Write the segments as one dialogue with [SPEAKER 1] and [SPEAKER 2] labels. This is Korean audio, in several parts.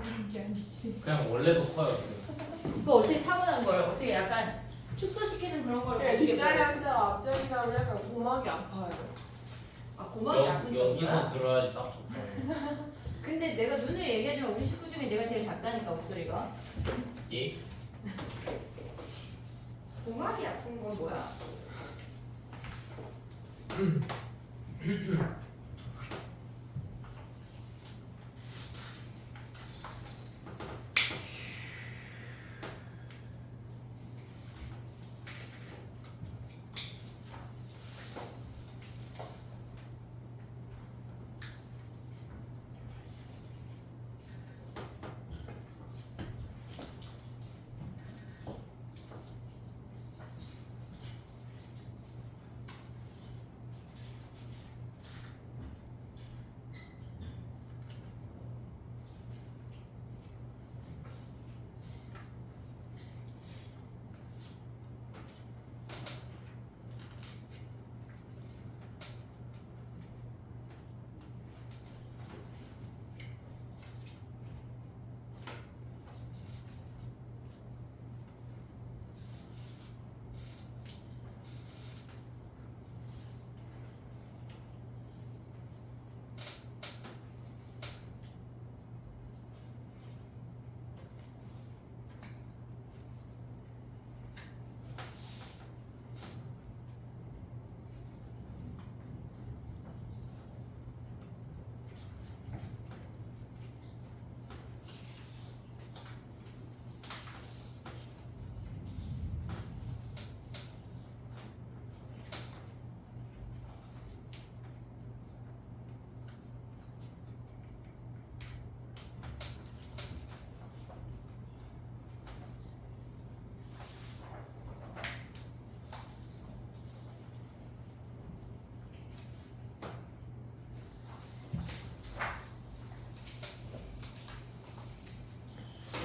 [SPEAKER 1] 그런 게 아니지.
[SPEAKER 2] 그냥 원래도 커요.
[SPEAKER 3] 그 어떻게 타고난 걸 어떻게 약간 축소시키는 그런 걸
[SPEAKER 1] 네,
[SPEAKER 3] 어떻게
[SPEAKER 1] 뒷자리
[SPEAKER 3] 배워요?
[SPEAKER 1] 한다 앞자리 가면 약간 고막이 아파요.
[SPEAKER 3] 아 고막이 아픈
[SPEAKER 2] 여기서
[SPEAKER 3] 정도야?
[SPEAKER 2] 들어야지 딱 좋다.
[SPEAKER 3] 근데 내가 누누이 얘기하지만 우리 식구 중에 내가 제일 작다니까 목소리가.
[SPEAKER 2] 예?
[SPEAKER 3] 고막이 아픈 건 뭐야?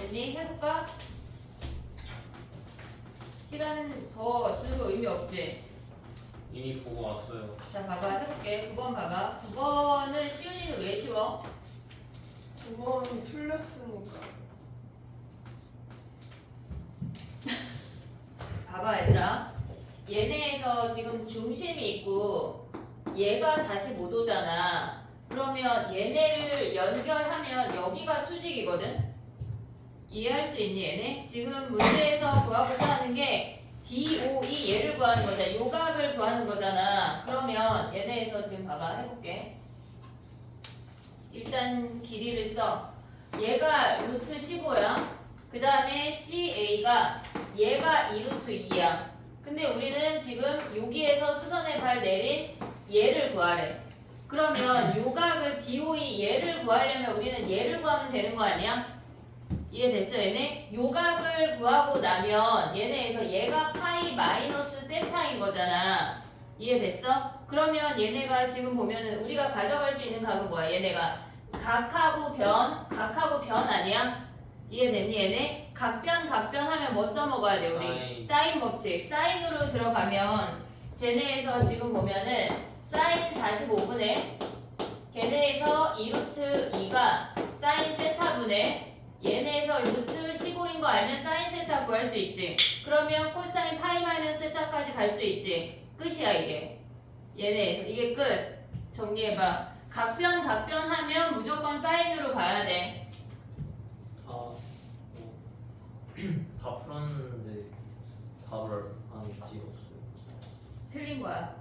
[SPEAKER 3] 됐니? 해볼까? 시간 더 주고 의미 없지?
[SPEAKER 2] 이미 보고 왔어요.
[SPEAKER 3] 자 봐봐 해볼게. 9번 봐봐. 9번은 시윤이는 왜 쉬워?
[SPEAKER 1] 9번이 풀렸으니까.
[SPEAKER 3] 봐봐 얘들아. 얘네에서 지금 중심이 있고 얘가 45도잖아. 그러면 얘네를 연결하면 여기가 수직이거든? 이해할 수 있니 얘네? 지금 문제에서 구하고자 하는 게 DOE 얘를 구하는 거잖아. 요각을 구하는 거잖아. 그러면 얘네에서 지금 봐봐 해볼게. 일단 길이를 써. 얘가 루트 15야. 그 다음에 CA가 얘가 2루트 2야. 근데 우리는 지금 여기에서 수선의 발 내린 얘를 구하래. 그러면 요각을 DOE 얘를 구하려면 우리는 얘를 구하면 되는 거 아니야? 이해됐어 얘네? 요각을 구하고 나면 얘네에서 얘가 파이 마이너스 세타인 거잖아. 이해됐어? 그러면 얘네가 지금 보면은 우리가 가져갈 수 있는 각은 뭐야? 얘네가 각하고 변 아니야? 이해됐니 얘네? 각변 하면 뭐 써먹어야 돼 우리? 사인 법칙. 사인으로 들어가면 쟤네에서 지금 보면은 사인 45분의 걔네에서 2루트 2가 사인 세타분의 얘네에서 루트 15인 거 알면 사인 세타 구할 수 있지. 그러면 코사인 파이 마이너스 세타까지 갈 수 있지. 끝이야 이게. 얘네에서 이게 끝. 정리해봐. 각변 하면 무조건 사인으로 가야 돼.
[SPEAKER 2] 다 풀었는데 답을 안 찍었어요.
[SPEAKER 3] 틀린 거야.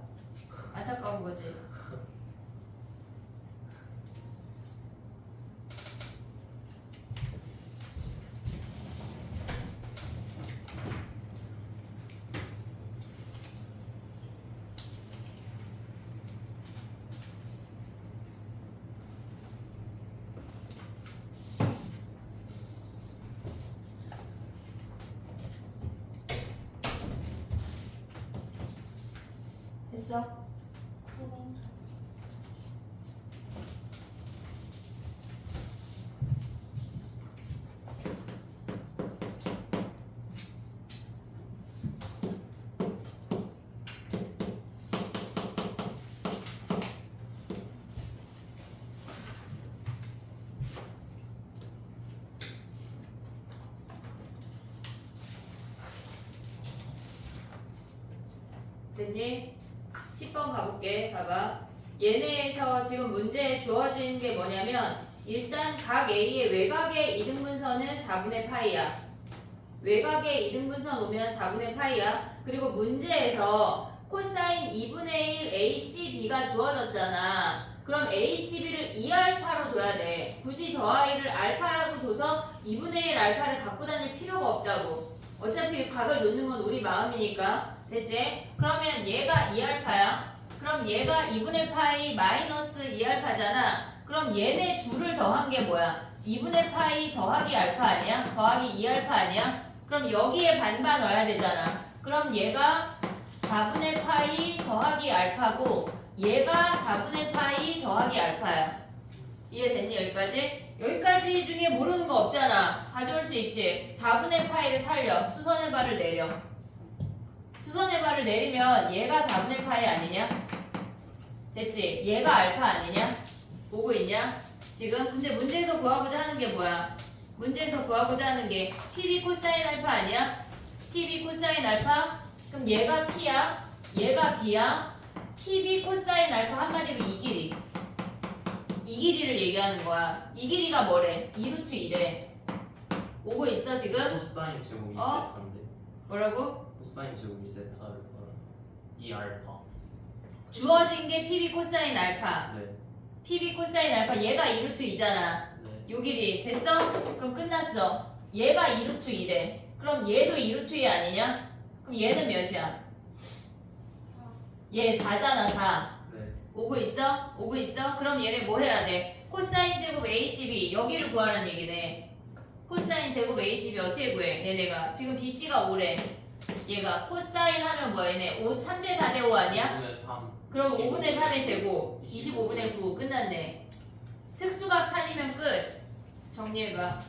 [SPEAKER 3] 안타까운 거지. 됐어? 됐니? 10번 가볼게. 봐봐. 얘네에서 지금 문제에 주어진 게 뭐냐면 일단 각 A의 외곽의 이등분선은 4분의 파이야. 외곽의 이등분선 오면 4분의 파이야. 그리고 문제에서 코사인 2분의 1 ACB가 주어졌잖아. 그럼 ACB를 2알파로 둬야 돼. 굳이 저 아이를 알파라고 둬서 2분의 1 알파를 갖고 다닐 필요가 없다고. 어차피 각을 놓는 건 우리 마음이니까. 됐지? 그러면 얘가 2알파야. 그럼 얘가 2분의 파이 마이너스 2알파잖아. 그럼 얘네 둘을 더한 게 뭐야? 2분의 파이 더하기 알파 아니야? 더하기 2알파 아니야? 그럼 여기에 반반 넣어야 되잖아. 그럼 얘가 4분의 파이 더하기 알파고 얘가 4분의 파이 더하기 알파야. 이해됐니 여기까지? 여기까지 중에 모르는 거 없잖아. 가져올 수 있지. 4분의 파이를 살려. 수선의 발을 내려. 수선의 발을 내리면 얘가 4분의 파이 아니냐? 됐지? 얘가 알파 아니냐? 오고 있냐? 지금 근데 문제에서 구하고자 하는 게 뭐야? 문제에서 구하고자 하는 게 PB 코사인 알파 아니야? PB 코사인 알파? 그럼 얘가 P야? 얘가 B야? PB 코사인 알파 한마디로 이 길이. 이 길이를 얘기하는 거야. 이 길이가 뭐래? 2루트 1에. 오고 있어 지금?
[SPEAKER 2] 코사인 제곱 2
[SPEAKER 3] 어?
[SPEAKER 2] 세타인데
[SPEAKER 3] 뭐라고?
[SPEAKER 2] 코사인 제곱 2 세타를 말하는 2 알파.
[SPEAKER 3] 주어진 게 PB 코사인 알파.
[SPEAKER 2] 네.
[SPEAKER 3] PB 코사인 알파 얘가 2루트 2잖아.
[SPEAKER 2] 네.
[SPEAKER 3] 요 길이 됐어? 그럼 끝났어. 얘가 2루트 2래. 그럼 얘도 2루트 2 아니냐? 그럼 얘는 몇이야? 얘 4잖아 4.
[SPEAKER 2] 네.
[SPEAKER 3] 오고 있어? 오고 있어? 그럼 얘네 뭐 해야 돼? 코사인 제곱 ACB 여기를 구하라는 얘기네. 코사인 제곱 ACB 어떻게 구해? 얘네가 지금 BC가 5래. 얘가 코사인 하면 뭐야 얘네 5, 3대 4대 5 아니야?
[SPEAKER 2] 5분의 3.
[SPEAKER 3] 그럼 5분의 3의 제곱 25분의 9 끝났네. 특수각 살리면 끝. 정리해봐.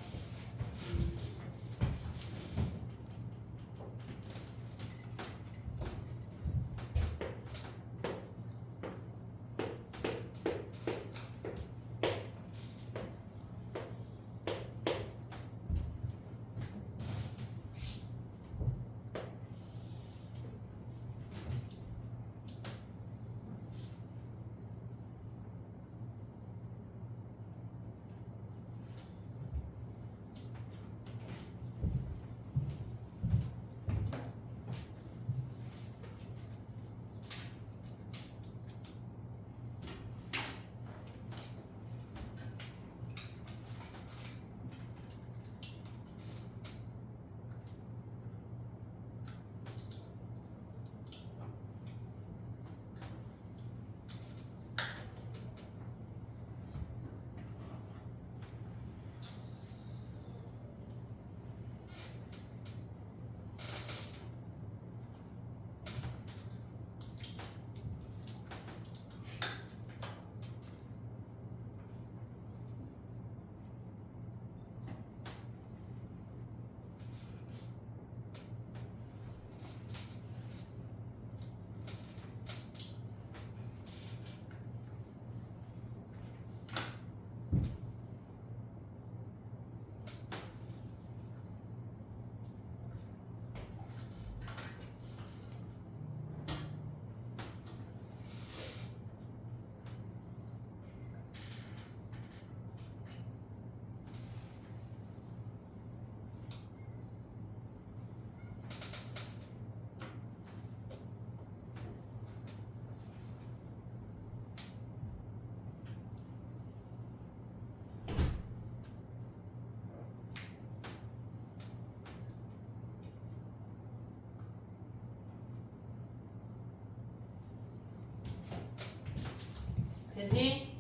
[SPEAKER 3] 됐니?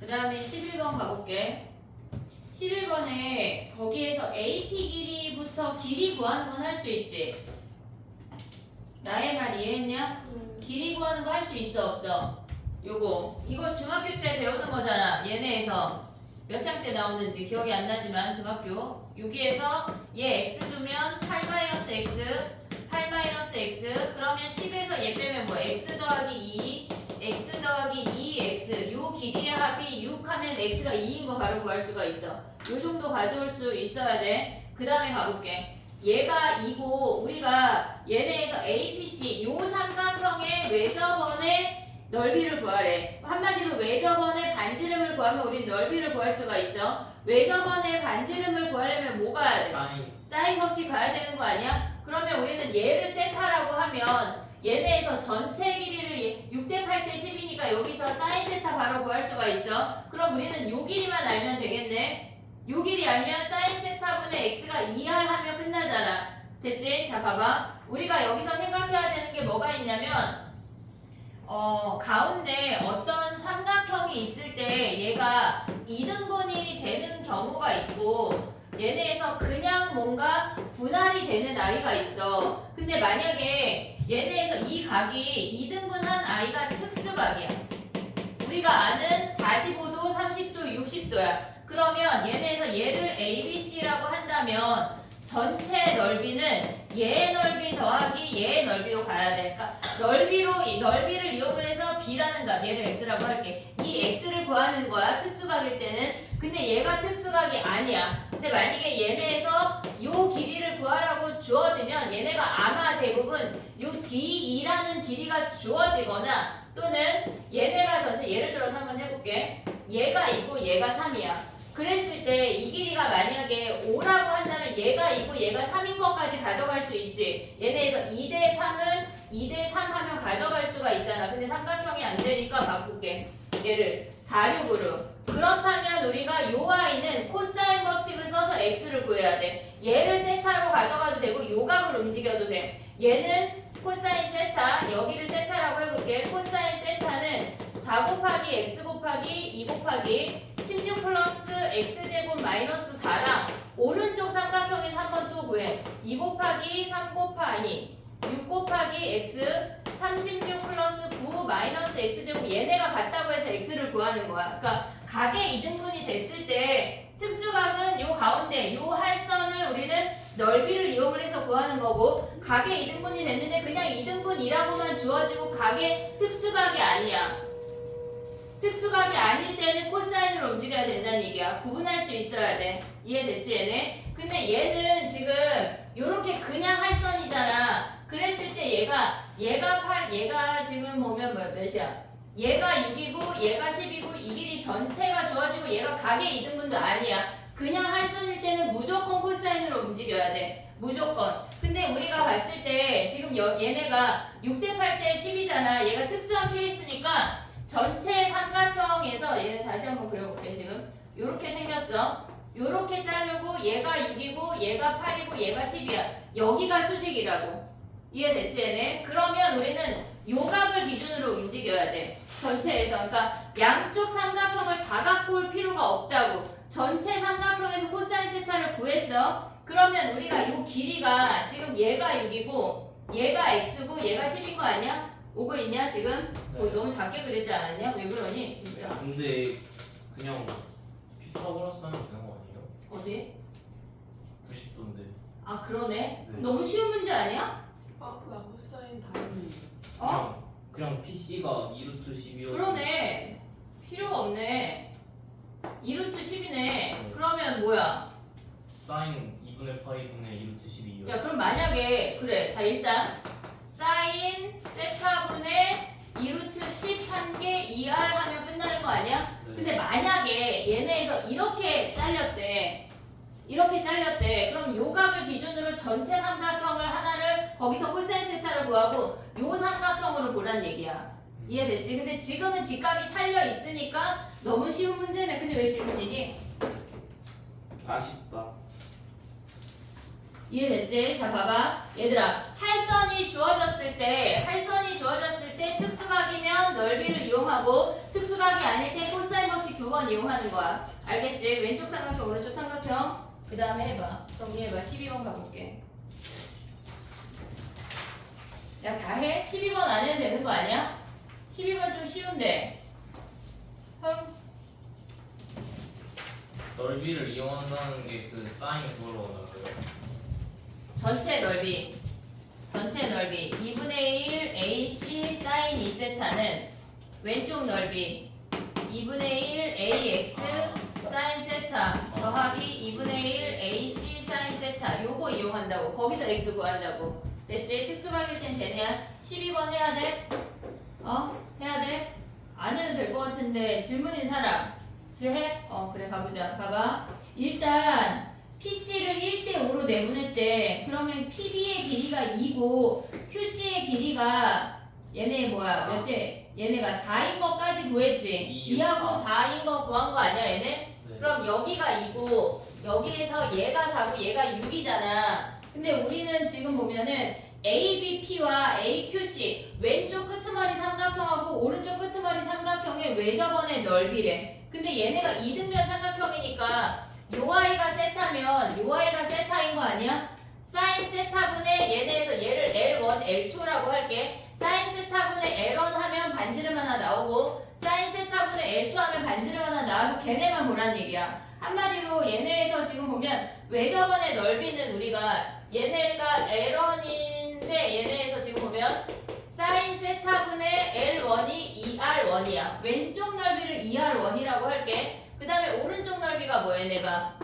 [SPEAKER 3] 그 다음에 11번 가볼게. 11번에 거기에서 AP 길이부터 길이 구하는 건 할 수 있지? 나의 말 이해했냐? 길이 구하는 거 할 수 있어 없어? 요거 이거 중학교 때 배우는 거잖아. 얘네에서 몇 학 때 나오는지 기억이 안 나지만 중학교 여기에서 얘 x 두면 8-x 8-x 그러면 10에서 얘 빼면 뭐 x 더하기 2 x 더하기 2x 요 길이의 합이 6 하면 x가 2인 거 바로 구할 수가 있어. 요 정도 가져올 수 있어야 돼. 그 다음에 가볼게. 얘가 2고 우리가 얘네에서 APC 요 삼각형의 외접원의 넓이를 구하래. 한마디로 외접원의 반지름을 구하면 우리 넓이를 구할 수가 있어. 외접원의 반지름을 구하려면 뭐 가야 돼? 사인 법칙 가야 되는 거 아니야? 그러면 우리는 얘를 세타라고 하면 얘네에서 전체 길이를 6대 8대 10이니까 여기서 사인 세타 바로 구할 수가 있어. 그럼 우리는 요 길이만 알면 되겠네. 요 길이 알면 사인 세타분의 x가 2r 하면 끝나잖아. 됐지? 자 봐봐. 우리가 여기서 생각해야 되는 게 뭐가 있냐면 가운데 어떤 삼각형이 있을 때 얘가 2등분이 되는 경우가 있고 얘네에서 그냥 뭔가 분할이 되는 아이가 있어. 근데 만약에 얘네에서 이 각이 2등분한 아이가 특수각이야. 우리가 아는 45도, 30도, 60도야. 그러면 얘네에서 얘를 ABC라고 한다면 전체 넓이는 얘의 넓이 더하기 얘의 넓이로 가야 돼. 그러니까 넓이를 이용을 해서 B라는 값, 얘를 X라고 할게. 이 X를 구하는 거야, 특수각일 때는. 근데 얘가 특수각이 아니야. 근데 만약에 얘네에서 요 길이를 구하라고 주어지면 얘네가 아마 대부분 요 D2라는 길이가 주어지거나 또는 얘네가 전체 예를 들어서 한번 해볼게. 얘가 2고 얘가 3이야. 그랬을 때 이 길이가 만약에 5라고 한다면 얘가 2고 얘가 3인 것까지 가져갈 수 있지. 얘네에서 2대 3은 2대 3 하면 가져갈 수가 있잖아. 근데 삼각형이 안 되니까 바꿀게. 얘를 4, 6으로. 그렇다면 우리가 요 아이는 코사인 법칙을 써서 x를 구해야 돼. 얘를 세타로 가져가도 되고 요 값을 움직여도 돼. 얘는 코사인 세타, 여기를 세타라고 해볼게. 코사인 세타는 4 곱하기 x 곱하기 2 곱하기 16 플러스 x제곱 마이너스 4랑 오른쪽 삼각형에서 한번 또 구해. 2 곱하기 3 곱하기 6 곱하기 x 36 플러스 9 마이너스 x제곱 얘네가 같다고 해서 x를 구하는 거야. 그러니까 각의 이등분이 됐을 때 특수각은 요 가운데 요 할선을 우리는 넓이를 이용을 해서 구하는 거고 각의 이등분이 됐는데 그냥 이등분이라고만 주어지고 각의 특수각이 아니야. 특수각이 아닐 때는 코사인으로 움직여야 된다는 얘기야. 구분할 수 있어야 돼. 이해됐지 얘네? 근데 얘는 지금 요렇게 그냥 할선이잖아. 그랬을 때 얘가 지금 보면 몇이야? 얘가 6이고 얘가 10이고 이 길이 전체가 주어지고 얘가 각의 이등분도 아니야. 그냥 할선일 때는 무조건 코사인으로 움직여야 돼. 무조건. 근데 우리가 봤을 때 지금 얘네가 6대 8대 10이잖아. 얘가 특수한 케이스니까 전체 삼각형에서 얘네 다시 한번 그려볼게. 지금 요렇게 생겼어. 요렇게 자르고 얘가 6이고 얘가 8이고 얘가 10이야. 여기가 수직이라고. 이해됐지 얘네? 그러면 우리는 요 각을 기준으로 움직여야 돼. 전체에서. 그러니까 양쪽 삼각형을 다 갖고 올 필요가 없다고. 전체 삼각형에서 코사인 세타를 구했어. 그러면 우리가 요 길이가 지금 얘가 6이고 얘가 x고 얘가 10인 거 아니야? 오고 있냐 지금?
[SPEAKER 2] 네.
[SPEAKER 3] 너무 작게 그리지 않았냐? 왜 그러니 진짜?
[SPEAKER 2] 근데 그냥 피타고라스 하면 되는 거 아니에요?
[SPEAKER 3] 어디?
[SPEAKER 2] 90도인데.
[SPEAKER 3] 아 그러네?
[SPEAKER 2] 네.
[SPEAKER 3] 너무 쉬운 문제 아니야?
[SPEAKER 1] 나 코사인 다른.
[SPEAKER 2] 그냥 PC가 2루트 10이어서
[SPEAKER 3] 그러네. 필요가 없네. 2루트 10이네. 그러면 뭐야?
[SPEAKER 2] 사인 2분의 파이분의 2루트 12이요.
[SPEAKER 3] 야 그럼 만약에 그래 자 일단 사인 세타분의 2루트 10 한 개 2r 하면 끝나는 거 아니야?
[SPEAKER 2] 네.
[SPEAKER 3] 근데 만약에 얘네에서 이렇게 잘렸대. 그럼 요 각을 기준으로 전체 삼각형을 하나를 거기서 코사인 세타를 구하고 요 삼각형으로 보란 얘기야. 이해됐지? 근데 지금은 직각이 살려 있으니까 너무 쉬운 문제네. 근데 왜 질문이니?
[SPEAKER 2] 아쉽다.
[SPEAKER 3] 이해됐지? 자 봐봐 얘들아 할선이 주어졌을 때 특수각이면 넓이를 이용하고 특수각이 아닐 때 코사인 법칙 2번 이용하는 거야. 알겠지? 왼쪽 삼각형 오른쪽 삼각형 그 다음에 해봐. 정리해봐. 12번 가볼게. 야 다 해? 12번 안 해도 되는 거 아니야? 12번 좀 쉬운데.
[SPEAKER 2] 넓이를 이용한다는 게 그 사인 그걸로 나와요.
[SPEAKER 3] 전체 넓이 2분의 1 AC 사인 2세타는 왼쪽 넓이 2분의 1 AX 사인 세타 더하기 2분의 1 AC 사인 세타 요거 이용한다고. 거기서 x 구한다고. 됐지? 특수각일 땐 쟤네야. 12번 해야 돼? 해야 돼? 안 해도 될 것 같은데 질문인 사람 해? 그래 가보자. 봐봐. 일단 PC를 1대5로 내분했대. 그러면 PB의 길이가 2고 QC의 길이가 얘네 뭐야 몇 대? 얘네가 4인 것까지 구했지. 2하고 4인 거 구한 거 아니야 얘네?
[SPEAKER 2] 네.
[SPEAKER 3] 그럼 여기가 2고 여기에서 얘가 4고 얘가 6이잖아. 근데 우리는 지금 보면은 ABP와 AQC 왼쪽 끄트머리 삼각형하고 오른쪽 끄트머리 삼각형의 외접원의 넓이래. 근데 얘네가 이등변 삼각형이니까 요 아이가 세타면 요 아이가 세타인 거 아니야? 사인 세타분의 얘네에서 얘를 L1, L2라고 할게. 사인 세타분의 L1 하면 반지름 하나 나오고 사인 세타분의 L2 하면 반지름 하나 나와서 걔네만 보란 얘기야. 한마디로 얘네에서 지금 보면 외접원의 넓이는 우리가 얘네가 L1인데 얘네에서 지금 보면 사인 세타분의 L1이 2R1이야. 왼쪽 넓이를 2R1이라고 할게. 그 다음에 오른쪽 넓이가 뭐야 얘네가?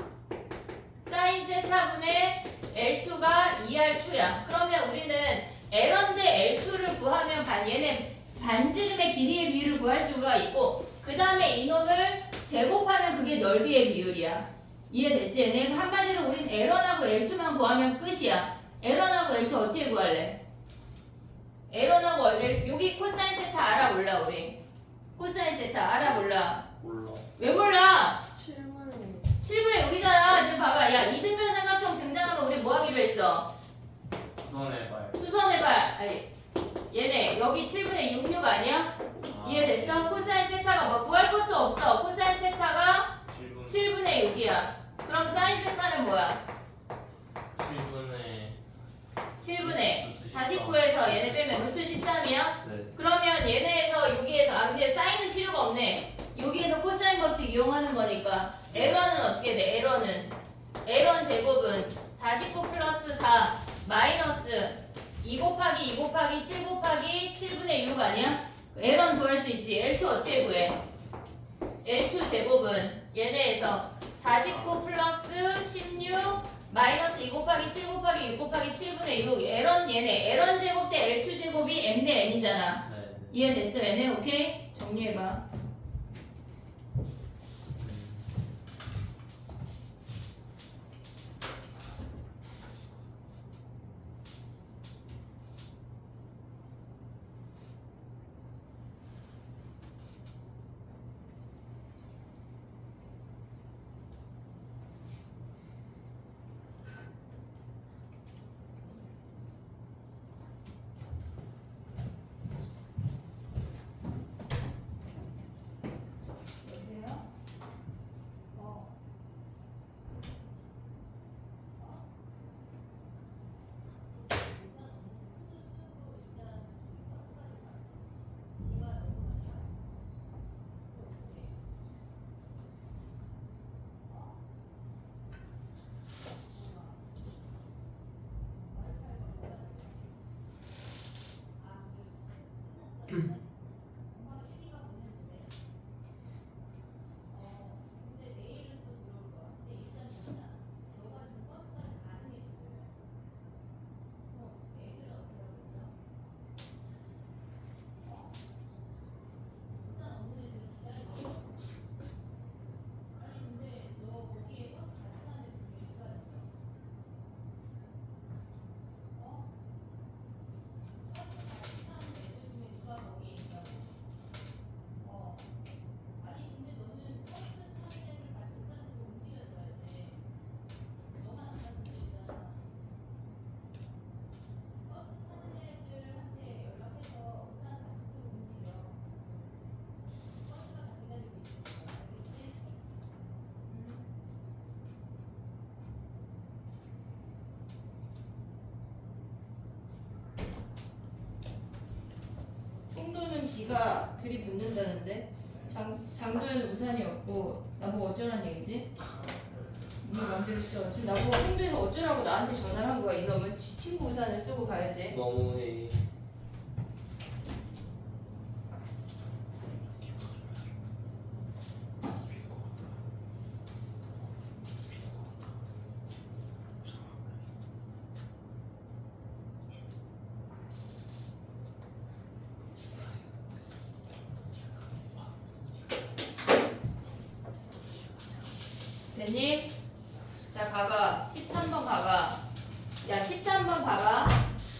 [SPEAKER 3] 사인 세타분의 L2가 2R2야. 그러면 우리는 L1 대 L2를 구하면 얘네 반지름의 길이의 비율을 구할 수가 있고 그 다음에 이놈을 제곱하면 그게 넓이의 비율이야. 이해됐지? 얘네 한마디로 우린 L1하고 L2만 구하면 끝이야. L1하고 L2 어떻게 구할래? L1하고 L2 여기 코사인 세타 알아 몰라 우리? 코사인 세타 알아 몰라?
[SPEAKER 2] 몰라.
[SPEAKER 3] 왜 몰라?
[SPEAKER 1] 7분의
[SPEAKER 3] 7분의 6이잖아. 지금 봐봐. 야 이등변 삼각형 등장하면 우리 뭐 하기로 했어?
[SPEAKER 2] 수선의 발.
[SPEAKER 3] 수선의 발. 아니 얘네 여기 7분의 6, 6 아니야? 이해됐어? 코사인 세타가 뭐 구할 것도 없어. 코사인 세타가 7분의 6이야. 그럼 사인 세타는 뭐야? 7분의 49에서 얘네 빼면 루트 13이야?
[SPEAKER 2] 네.
[SPEAKER 3] 그러면 얘네에서 여기에서 근데 사인은 필요가 없네. 여기에서 코사인 법칙 이용하는 거니까 L1은 어떻게 돼? L1 제곱은 49 플러스 4 마이너스 2 곱하기 2 곱하기 7 곱하기 7분의 6 아니야? L1 구할 수 있지. L2 어떻게 구해? L2 제곱은 얘네에서 49 플러스 16 마이너스 2 곱하기 7 곱하기 6 곱하기 7분의 6 L1 얘네 L1 제곱 대 L2 제곱이 M 대 N이잖아.
[SPEAKER 2] 네.
[SPEAKER 3] 이해됐어 얘네? 오케이? 정리해봐. 송도는 비가 들이붓는다는데 장도에는 우산이 없고 나보고 어쩌란 얘기지? 네 맘대로 써. 지금 나보고 송도에서 어쩌라고 나한테 전화를 한 거야. 이놈은 지 친구 우산을 쓰고 가야지.
[SPEAKER 2] 너무해.
[SPEAKER 3] 됐니? 자 가봐 13번 가봐. 야 13번 봐봐.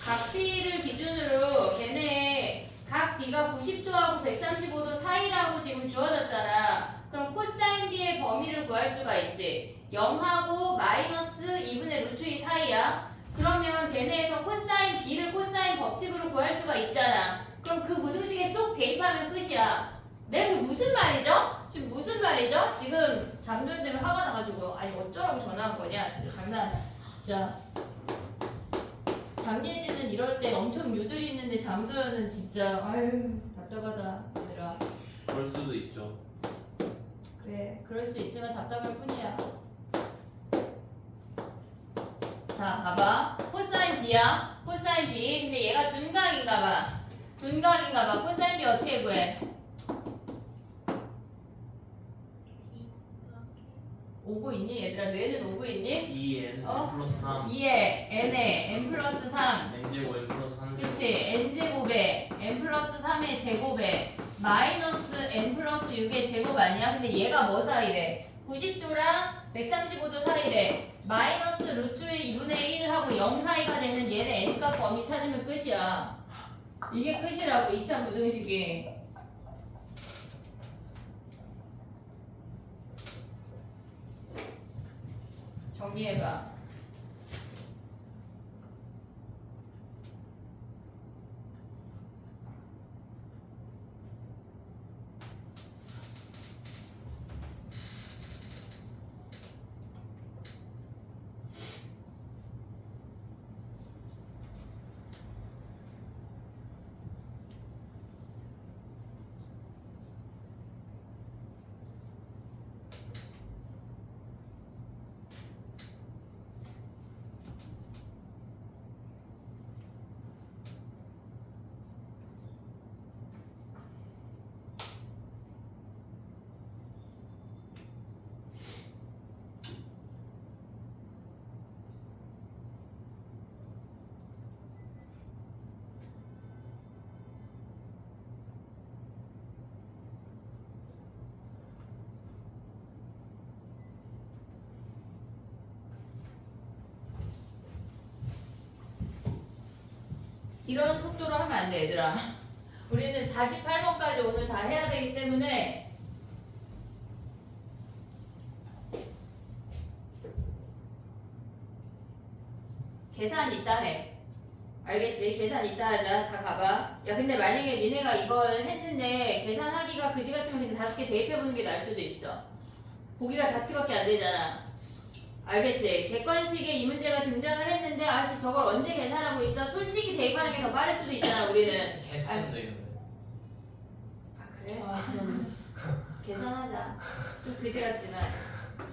[SPEAKER 3] 각 B를 기준으로 걔네 각 B가 90도하고 135도 사이라고 지금 주어졌잖아. 그럼 코사인 B의 범위를 구할 수가 있지. 0하고 마이너스 2분의 루트 2 사이야. 그러면 걔네에서 코사인 B를 코사인 법칙으로 구할 수가 있잖아. 그럼 그 부등식에 쏙 대입하면 끝이야. 네, 그게 무슨 말이죠? 지금 무슨 말이죠? 지금 장도연님이 화가 나가지고 아니 어쩌라고 전화한 거냐? 진짜 장난. 진짜 장예진은 이럴 때 엄청 유들이 있는데 장도연은 진짜 아유 답답하다 얘들아.
[SPEAKER 2] 그럴 수도 있죠.
[SPEAKER 3] 그래 그럴 수 있지만 답답할 뿐이야. 자 봐봐 코사인 B야. 코사인 B. 근데 얘가 둔각인가봐. 둔각인가봐. 코사인 B 어떻게 구해? 오고 있니 얘들아? 뇌는 오고 있니?
[SPEAKER 2] 2n
[SPEAKER 3] 어?
[SPEAKER 2] 플러스 3
[SPEAKER 3] 2에 n에 n 플러스 3
[SPEAKER 2] n제곱 n 플러스 3
[SPEAKER 3] 그치 n제곱에 n 플러스 3의 제곱에 마이너스 n 플러스 6의 제곱 아니야? 근데 얘가 뭐 사이래? 90도랑 135도 사이래. 마이너스 루트의 2분의 1하고 0 사이가 되는 얘네 n값 범위 찾으면 끝이야. 이게 끝이라고 2차 부등식이. 정리해봐. 이런 속도로 하면 안 돼 얘들아. 우리는 48번까지 오늘 다 해야 되기 때문에 계산 이따 해. 알겠지? 계산 이따 하자. 자 가봐. 야 근데 만약에 니네가 이걸 했는데 계산하기가 그지 같으면 그냥 5개 대입해보는 게 나을 수도 있어. 보기가 5개밖에 안 되잖아. 알겠지? 객관식에 이 문제가 등장을 했는데 아씨 저걸 언제 계산하고 있어? 솔직히 대입하는 게 더 빠를 수도 있잖아 우리는.
[SPEAKER 2] 개수인데 이거.
[SPEAKER 3] 아 그래?
[SPEAKER 1] 아 그럼
[SPEAKER 3] 계산하자. 좀 그지 같지만.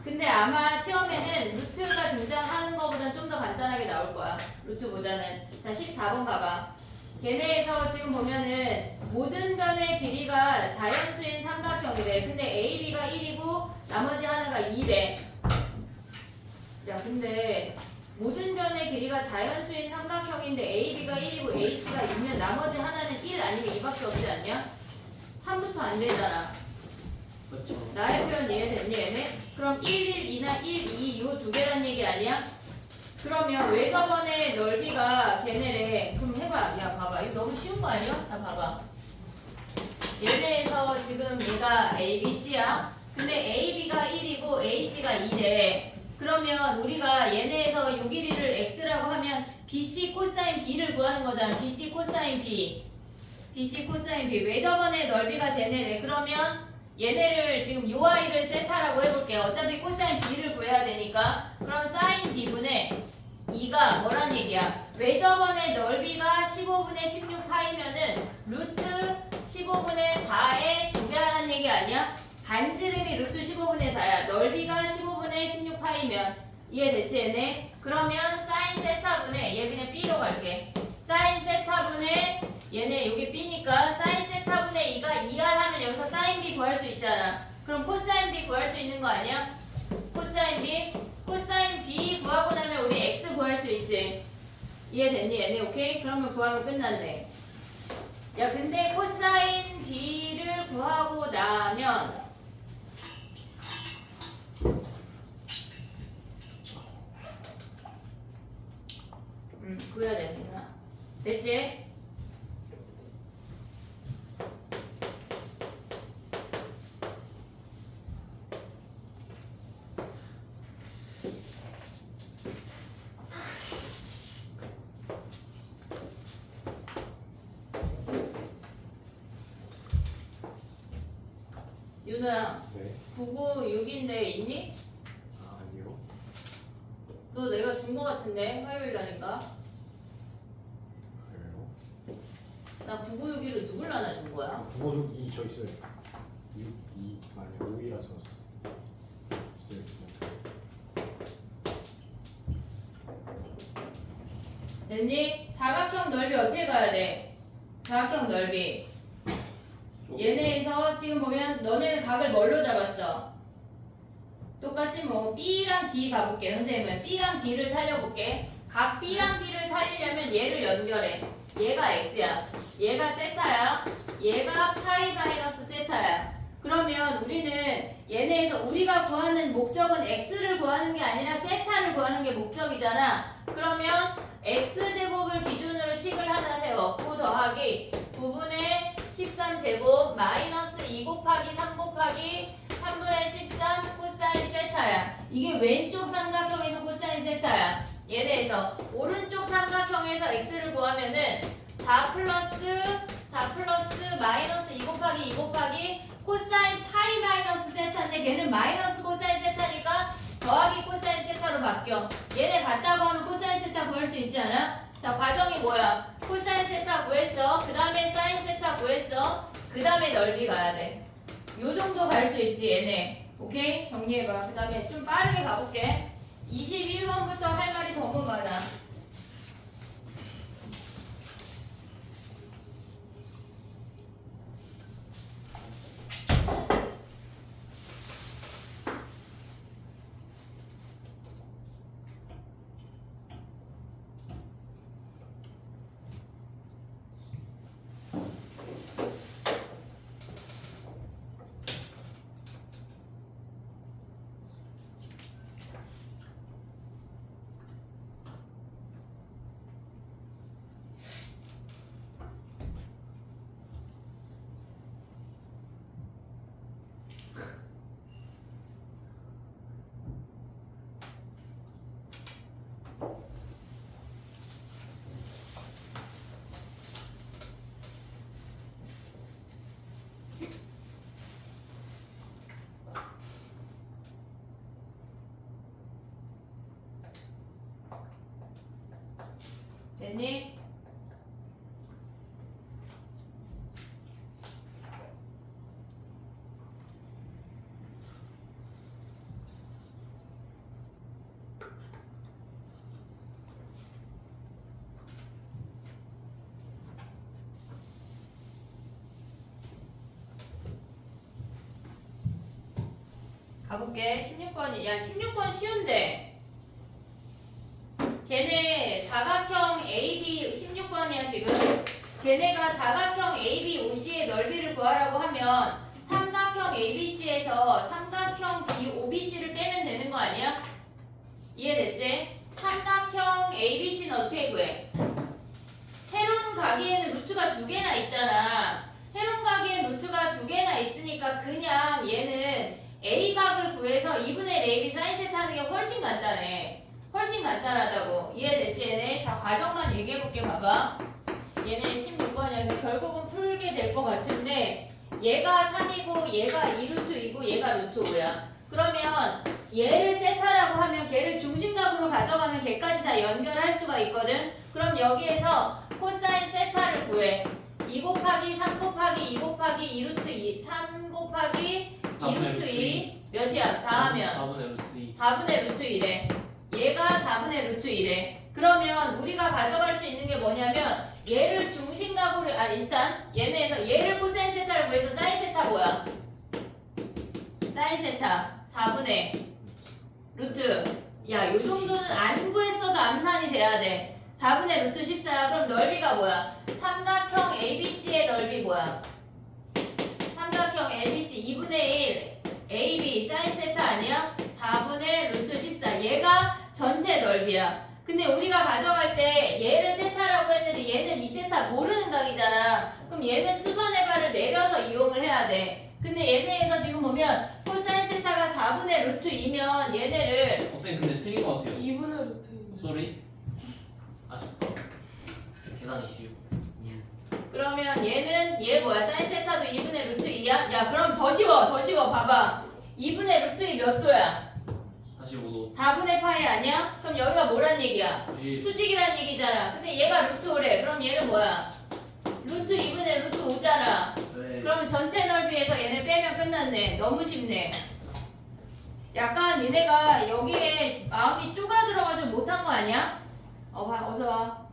[SPEAKER 3] 근데 아마 시험에는 루트가 등장하는 것보다는 좀 더 간단하게 나올 거야. 루트보다는. 자 14번 가봐. 걔네에서 지금 보면은 모든 변의 길이가 자연수인 삼각형이래. 근데 AB가 1이고 나머지 하나가 2래. 야 근데 모든 변의 길이가 자연수인 삼각형인데 AB가 1이고 AC가 2면 나머지 하나는 1 아니면 2밖에 없지 않냐? 3부터 안 되잖아.
[SPEAKER 2] 그렇죠.
[SPEAKER 3] 나의 표현 이해됐니 얘네? 그럼 1, 1, 2나 1, 2 요 두 개란 얘기 아니야? 그러면 왜 저번에 넓이가 걔네래? 그럼 해봐. 야 봐봐. 이거 너무 쉬운 거 아니야? 자 봐봐. 얘네에서 지금 얘가 A, B, C야. 근데 A, B가 1이고 A, C가 2래. 그러면 우리가 얘네에서 요 길이를 X라고 하면 BC 코사인 B를 구하는 거잖아. BC 코사인 B. BC 코사인 B. 왜 저번에 넓이가 쟤네래? 그러면 얘네를 지금 요 아이를 세타라고 해볼게요. 어차피 코사인 B를 구해야 되니까. 그럼 사인 B분의 2가 뭐란 얘기야? 왜 저번에 넓이가 15분의 16파이면은 루트 15분의 4의 2배 하라는 얘기 아니야? 반지름이 루트 15분의 4야. 넓이가 15분의 16파이면 이해됐지 얘네? 그러면 사인 세타분의 얘 그냥 B로 갈게. 사인 세타분의 얘네 여기 B니까 사인 세타분의 2가 2R 하면 여기서 사인 B 구할 수 있잖아. 그럼 코사인 B 구할 수 있는 거 아니야? 코사인 B? 코사인 B 구하고 나면 우리 X 구할 수 있지. 이해됐니 얘네? 오케이? 그러면 구하면 끝났네. 야 근데 코사인 B를 구하고 나면 윤호야,
[SPEAKER 4] 네.
[SPEAKER 3] 996인데 있니?
[SPEAKER 4] 아, 아니요.
[SPEAKER 3] 너 내가 준 거 같은데 화요일 날인가?
[SPEAKER 4] 그래요?
[SPEAKER 3] 나 9961을 누굴 하나 준 거야?
[SPEAKER 4] 956이 저 있어요. 2 아니 5이라서 있어요.
[SPEAKER 3] 됐니? 사각형 넓이 어떻게 가야 돼? 사각형 넓이 얘네에서 지금 보면 너네는 각을 뭘로 잡았어? 똑같이 뭐 B랑 D 가볼게. 선생님은 B랑 D를 살려볼게. 각 B랑 D를 살리려면 얘를 연결해. 얘가 X야. 얘가 세타야. 얘가 파이 마이너스 세타야. 그러면 우리는 얘네에서 우리가 구하는 목적은 X를 구하는 게 아니라 세타를 구하는 게 목적이잖아. 그러면 X제곱을 기준으로 식을 하나 세워. 9 더하기 9분의 13제곱 마이너스 2 곱하기 3 곱하기 3분의 13 코사인 세타야. 이게 왼쪽 삼각형에서 코사인 세타야. 얘네에서 오른쪽 삼각형에서 x를 구하면은 4 플러스 마이너스 2 곱하기 2 곱하기 코사인 파이 마이너스 세타인데 걔는 마이너스 코사인 세타니까 더하기 코사인 세타로 바뀌어. 얘네 같다고 하면 코사인 세타 구할 수 있지 않아? 자, 과정이 뭐야? 코사인 세타 구했어. 그 다음에 사인 세타 구했어. 그 다음에 넓이 가야 돼. 요 정도 갈 수 있지 얘네. 오케이? 정리해봐. 그 다음에 좀 빠르게 가볼게. 21번부터 할 말이 너무 많아. 됐니? 가볼게. 16번이. 야, 16번 쉬운데. 걔네 사각형 AB 16번이야 지금. 걔네가 사각형 AB OC의 넓이를 구하라고 하면 삼각형 ABC에서 삼각형 BOBC를 빼면 되는 거 아니야? 이해됐지? 삼각형 ABC는 어떻게 구해? 헤론 가기에는 루트가 2개나 있잖아. 헤론 가기엔 루트가 2개나 있으니까 그냥 얘는 A각을 구해서 2분의 AB 사인 세타 하는 게 훨씬 간단해. 훨씬 간단하다고. 이해됐지 얘네? 자, 과정만 얘기해볼게. 봐봐. 얘네 16번이야. 결국은 풀게 될 것 같은데 얘가 3이고 얘가 2루트이고 얘가 루트 5야. 그러면 얘를 세타라고 하면 걔를 중심각으로 가져가면 걔까지 다 연결할 수가 있거든. 그럼 여기에서 코사인 세타를 구해. 2 곱하기 3 곱하기 2 곱하기 2루트 2 3 곱하기 2루트 2 몇이야? 다 하면
[SPEAKER 2] 4분의 루트 2.
[SPEAKER 3] 4분의 루트 1에 얘가 4분의 루트 1에 그러면 우리가 가져갈 수 있는 게 뭐냐면 얘를 중심각으로 일단 얘네에서 얘를 코사인 세타를 구해서 사인 세타 뭐야? 사인 세타 4분의 루트 야 요정도는 안 구했어도 암산이 돼야 돼. 4분의 루트 14야. 그럼 넓이가 뭐야? 삼각형 ABC의 넓이 뭐야? 삼각형 ABC 2분의 1 AB 사인 세타 아니야? 4분의 루트 14 얘가 전체 넓이야. 근데 우리가 가져갈 때 얘를 세타라고 했는데 얘는 이 세타 모르는 각이잖아. 그럼 얘는 수선의 발을 내려서 이용을 해야 돼. 근데 얘네에서 지금 보면 코사인 세타가 4분의 루트 2면 얘네를
[SPEAKER 2] 선생님 근데 틀린 것 같아요.
[SPEAKER 1] 2분의 루트.
[SPEAKER 2] 소리? 아쉽다. 계산 이슈.
[SPEAKER 3] 그러면 얘 뭐야? 사인 세타도 2분의 루트 2야? 야 그럼 더 쉬워 봐봐 2분의 루트 2 몇 도야?
[SPEAKER 2] 45도
[SPEAKER 3] 4분의 파이 아니야? 그럼 여기가 뭐란 얘기야?
[SPEAKER 2] 90
[SPEAKER 3] 수직이란 얘기잖아. 근데 얘가 루트 5래. 그럼 얘는 뭐야? 루트 2분의 루트 5잖아.
[SPEAKER 2] 네.
[SPEAKER 3] 그럼 전체 넓이에서 얘네 빼면 끝났네. 너무 쉽네. 약간 얘네가 여기에 마음이 쪼그라들어가지고 못한 거 아니야? 어서 와.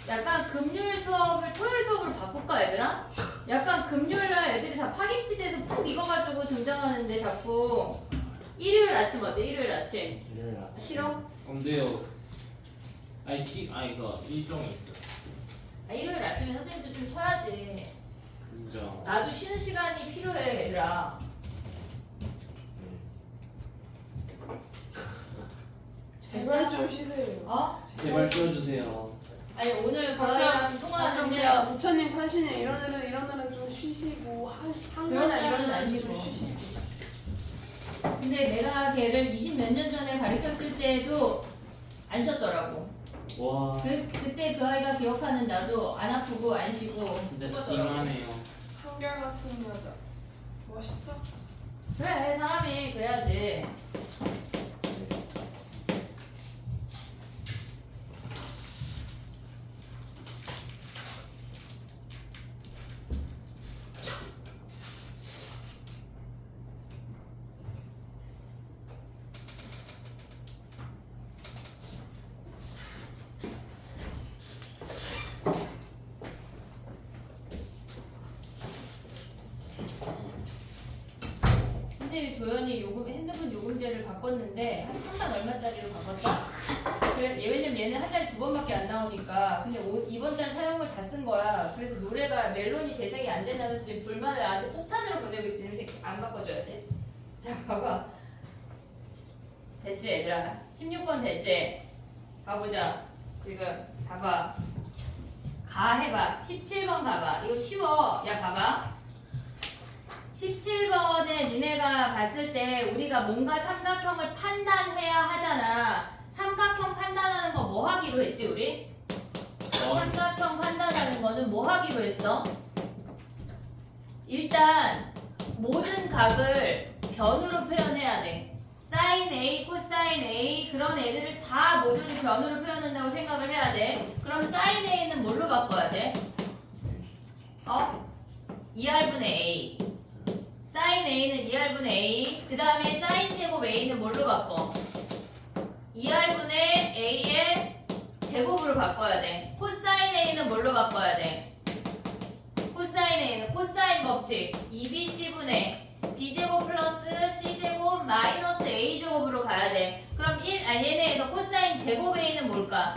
[SPEAKER 3] 약간 금요일 수업을 토요일 수업으로 바꿀까 얘들아? 약간 금요일날 애들이 다 파김치돼서 푹 익어가지고 등장하는데 자꾸 일요일 아침 어때? 일요일 아침
[SPEAKER 4] 일요일 아침.
[SPEAKER 3] 싫어?
[SPEAKER 2] 안 돼요. 이거 일정이 있어요.
[SPEAKER 3] 일요일 아침에 선생님도 좀 쉬어야지.
[SPEAKER 2] 진짜.
[SPEAKER 3] 나도 쉬는 시간이 필요해 얘들아.
[SPEAKER 1] 제발 좀 쉬세요.
[SPEAKER 3] 어?
[SPEAKER 2] 제발 띄워주세요.
[SPEAKER 3] 아니 오늘 거기랑 통화하는데
[SPEAKER 1] 부처님 탄신에 이런 애는 좀 쉬시고
[SPEAKER 3] 그런
[SPEAKER 1] 한거나 이런
[SPEAKER 3] 애는
[SPEAKER 1] 애는 좀
[SPEAKER 3] 아니고.
[SPEAKER 1] 쉬시고.
[SPEAKER 3] 근데 내가 걔를 20 몇 년 전에 가르쳤을 때도 안 쉬었더라고.
[SPEAKER 2] 와
[SPEAKER 3] 그때 그 아이가 기억하는 나도 안 아프고 안 쉬고
[SPEAKER 2] 진짜
[SPEAKER 3] 쉬었더라고.
[SPEAKER 2] 심하네요.
[SPEAKER 1] 한결같은 여자. 멋있다.
[SPEAKER 3] 그래 사람이 그래야지. 선생님이 도연이 핸드폰 요금제를 바꿨는데 한 3만 얼마짜리로 바꿨다? 그래, 왜냐면 얘는 한 달에 2번밖에 안 나오니까. 근데 이번 달 사용을 다 쓴 거야. 그래서 노래가 멜론이 재생이 안 된다면서 지금 불만을 나한테 폭탄으로 보내고 있으니 새끼 안 바꿔줘야지. 자 봐봐. 됐지 얘들아? 16번 됐지? 가보자. 지금 봐봐. 해봐. 17번 가봐. 이거 쉬워. 야 봐봐. 17번에 니네가 봤을 때 우리가 뭔가 삼각형을 판단해야 하잖아. 삼각형 판단하는 거 뭐 하기로 했지 우리? 삼각형 판단하는 거는 뭐 하기로 했어? 일단 모든 각을 변으로 표현해야 돼. 사인 A, 코사인 A 그런 애들을 다 모조리 변으로 표현한다고 생각을 해야 돼. 그럼 사인 A는 뭘로 바꿔야 돼? 2R분의 A. 사인 A는 2R분의 A. 그 다음에 사인 제곱 A는 뭘로 바꿔? 2R분의 A의 제곱으로 바꿔야 돼. 코사인 A는 뭘로 바꿔야 돼? 코사인 A는 코사인 법칙 2BC분의 B제곱 플러스 C제곱 마이너스 A제곱으로 가야 돼. 그럼 얘네에서 코사인 제곱 A는 뭘까?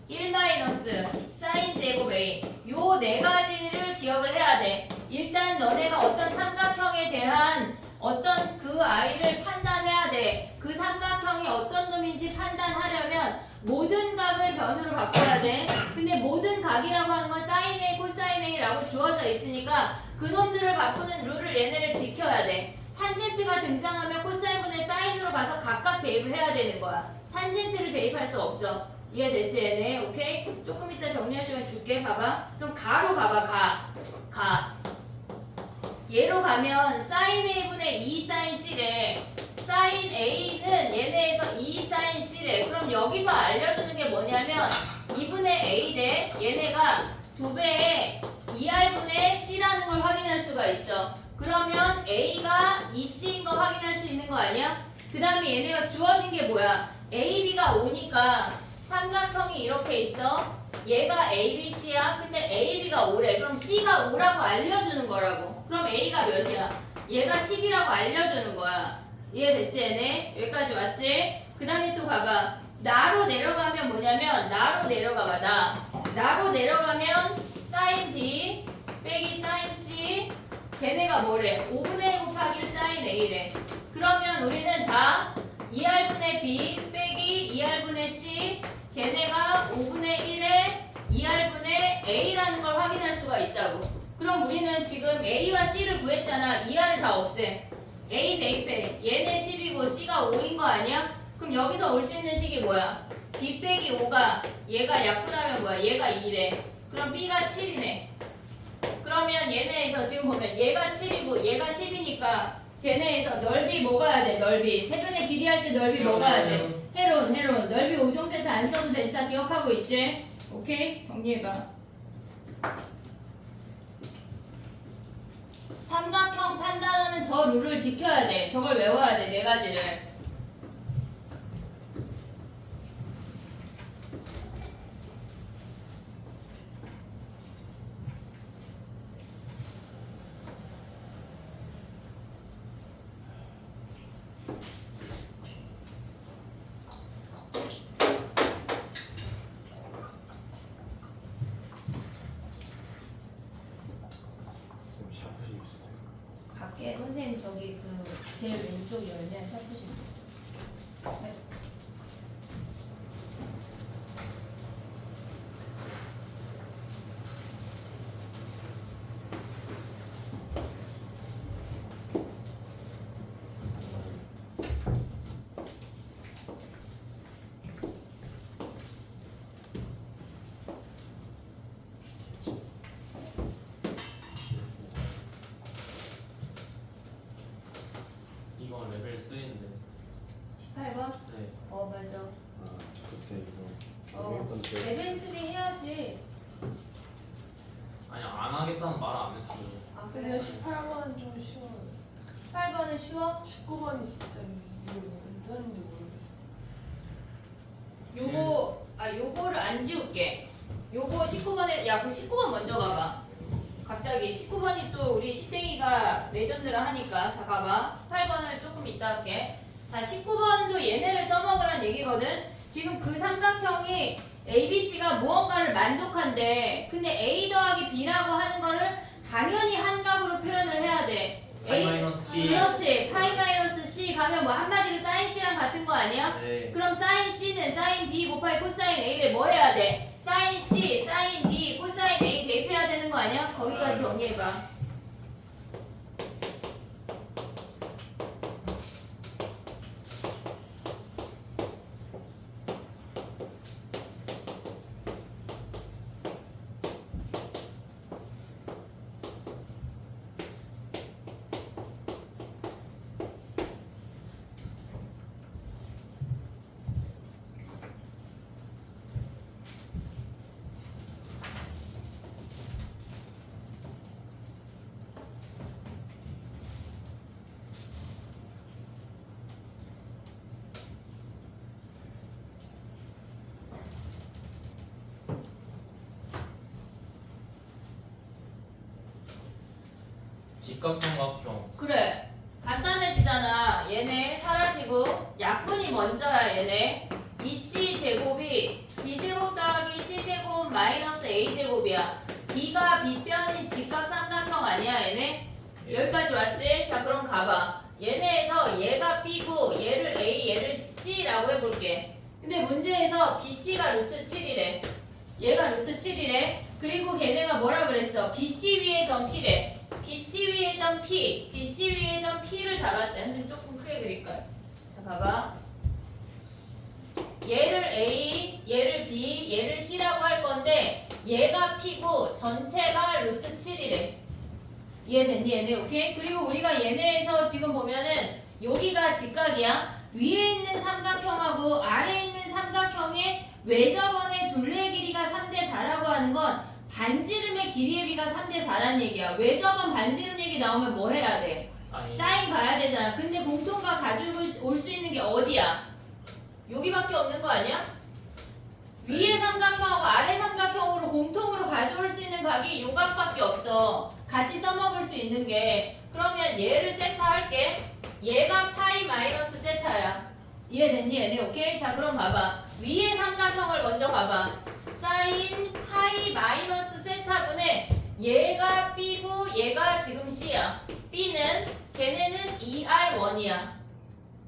[SPEAKER 3] 1 마이너스 사인 제곱 A. 요 네 가지를 기억을 해야 돼. 일단 너네가 어떤 삼각형에 대한 어떤 그 아이를 판단해야 돼. 그 삼각형이 어떤 놈인지 판단하려면 모든 각을 변으로 바꿔야 돼. 근데 모든 각이라고 하는 건 사인 A, 코사인 A라고 주어져 있으니까 그 놈들을 바꾸는 룰을 얘네를 지켜야 돼. 탄젠트가 등장하면 코사인분의 사인으로 가서 각각 대입을 해야 되는 거야. 탄젠트를 대입할 수 없어. 이해됐지 얘네? 오케이? 조금 이따 정리할 시간 줄게. 봐봐. 그럼 가로 가봐. 가. 얘로 가면 사인 A분의 2 사인 C래. 사인 A는 얘네에서 2 사인 C래. 그럼 여기서 알려주는 게 뭐냐면 2분의 A 대 얘네가 2배의 2R분의 C라는 걸 확인할 수가 있어. 그러면 A가 2C인 거 확인할 수 있는 거 아니야? 그 다음에 얘네가 주어진 게 뭐야? AB가 5니까 삼각형이 이렇게 있어. 얘가 ABC야. 근데 AB가 5래. 그럼 C가 5라고 알려주는 거라고. 그럼 A가 몇이야? 얘가 10이라고 알려주는 거야. 이해됐지 얘네? 여기까지 왔지? 그 다음에 또 봐봐. 나로 내려가면 뭐냐면 나로 내려가봐. 나로 내려가면 사인 B 빼기 사인 C 걔네가 뭐래? 5분의 1 곱하기 사인 A래. 그러면 우리는 다 2R분의 B 빼기 2R분의 C 걔네가 5분의 1에 2R분의 A라는 걸 확인할 수가 있다고. 그럼 우리는 지금 A와 C를 구했잖아. 2R을 다 없애. A 대입해. 얘네 10이고 C가 5인 거 아니야? 그럼 여기서 올 수 있는 식이 뭐야? B 빼기 5가 얘가 약분하면 뭐야? 얘가 2래. 그럼 B가 7이네. 그러면 얘네에서 지금 보면 얘가 7이고 얘가 10이니까 걔네에서 넓이 뭐 가야 돼? 넓이. 세변의 길이 할 때 넓이 뭐 가야 돼? 헤론. 넓이 5종 세트 안 써도 되지. 다 기억하고 있지? 오케이? 정리해봐. 삼각형 판단하는 저 룰을 지켜야 돼. 저걸 외워야 돼. 네 가지를.
[SPEAKER 4] 샤프심 있었어요.
[SPEAKER 3] 밖에 선생님 저기 그 제일 왼쪽 열면 샤프심 있어. 네.
[SPEAKER 2] 이건 레벨 3인데.
[SPEAKER 3] 18번?
[SPEAKER 2] 네.
[SPEAKER 3] 맞아.
[SPEAKER 4] 아 그때 이거
[SPEAKER 3] 어.
[SPEAKER 4] 경험했던 때
[SPEAKER 3] 레벨 3 해야지.
[SPEAKER 2] 아니 안 하겠다는 말 안 했어요.
[SPEAKER 3] 아
[SPEAKER 1] 근데 18번은 좀 쉬워요.
[SPEAKER 3] 18번은 쉬워?
[SPEAKER 1] 19번이 진짜 이게 무슨 소리인지 모르겠어.
[SPEAKER 3] 요거를 안 지울게. 요거 19번에 야 그럼 19번 먼저 가봐. 갑자기 19번이 또 우리 시땡이가 레전드를 하니까 자 가봐. 18번을 조금 이따 할게. 자 19번도 얘네를 써먹으란 얘기거든. 지금 그 삼각형이 ABC가 무언가를 만족한대. 근데 A 더하기 B라고 하는 거를 당연히 한각으로 표현을 해야 돼.
[SPEAKER 2] 파이 마이너스 C.
[SPEAKER 3] 그렇지. 파이 마이너스 C 가면 뭐 한마디로 사인 C랑 같은 거 아니야?
[SPEAKER 2] 네.
[SPEAKER 3] 그럼 사인 C는 사인 B 곱하기 코사인 A를 뭐 해야 돼? 사인 C, 사인 B, 코사인 A 대입해야 되는 거 아니야? 거기까지 정리해봐.
[SPEAKER 2] 직각삼각형.
[SPEAKER 3] 그래. 간단해지잖아. 얘네 사라지고 약분이 먼저야 얘네. 2C 제곱이 B제곱 더하기 C제곱 마이너스 A제곱이야. D가 B변인 직각삼각형 아니야 얘네? 여기까지 왔지? 자 그럼 가봐. 얘네에서 얘가 B고 얘를 A 얘를 C라고 해볼게. 근데 문제에서 BC가 루트 7이래. 얘가 루트 7이래. 그리고 걔네가 뭐라 그랬어? BC 위에 점 P래. BC 위에 점 P. BC 위에 점 P를 잡았대. 선생님 조금 크게 그릴까요? 자 봐봐. 얘를 A, 얘를 B, 얘를 C라고 할 건데 얘가 P고 전체가 루트 7이래. 이해됐니 얘네? 오케이? 그리고 우리가 얘네에서 지금 보면은 여기가 직각이야. 위에 있는 삼각형하고 아래에 있는 삼각형의 외접원의 둘레의 길이가 3대 4라고 하는 건 반지름의 길이의 비가 3대 4란 얘기야. 외접원 반지름 얘기 나오면 뭐 해야 돼? 사인 가야 되잖아. 근데 공통각 가지고 올 수 있는 게 어디야? 여기밖에 없는 거 아니야? 위에 삼각형하고 아래 삼각형으로 공통으로 가져올 수 있는 각이 요 각밖에 없어. 같이 써먹을 수 있는 게. 그러면 얘를 세타 할게. 얘가 파이 마이너스 세타야. 이해됐니 얘네? 오케이? 자 그럼 봐봐. 위에 삼각형을 먼저 봐봐. 사인 파이 마이너스 세타분의 얘가 B고 얘가 지금 C야. B는 걔네는 2R1이야.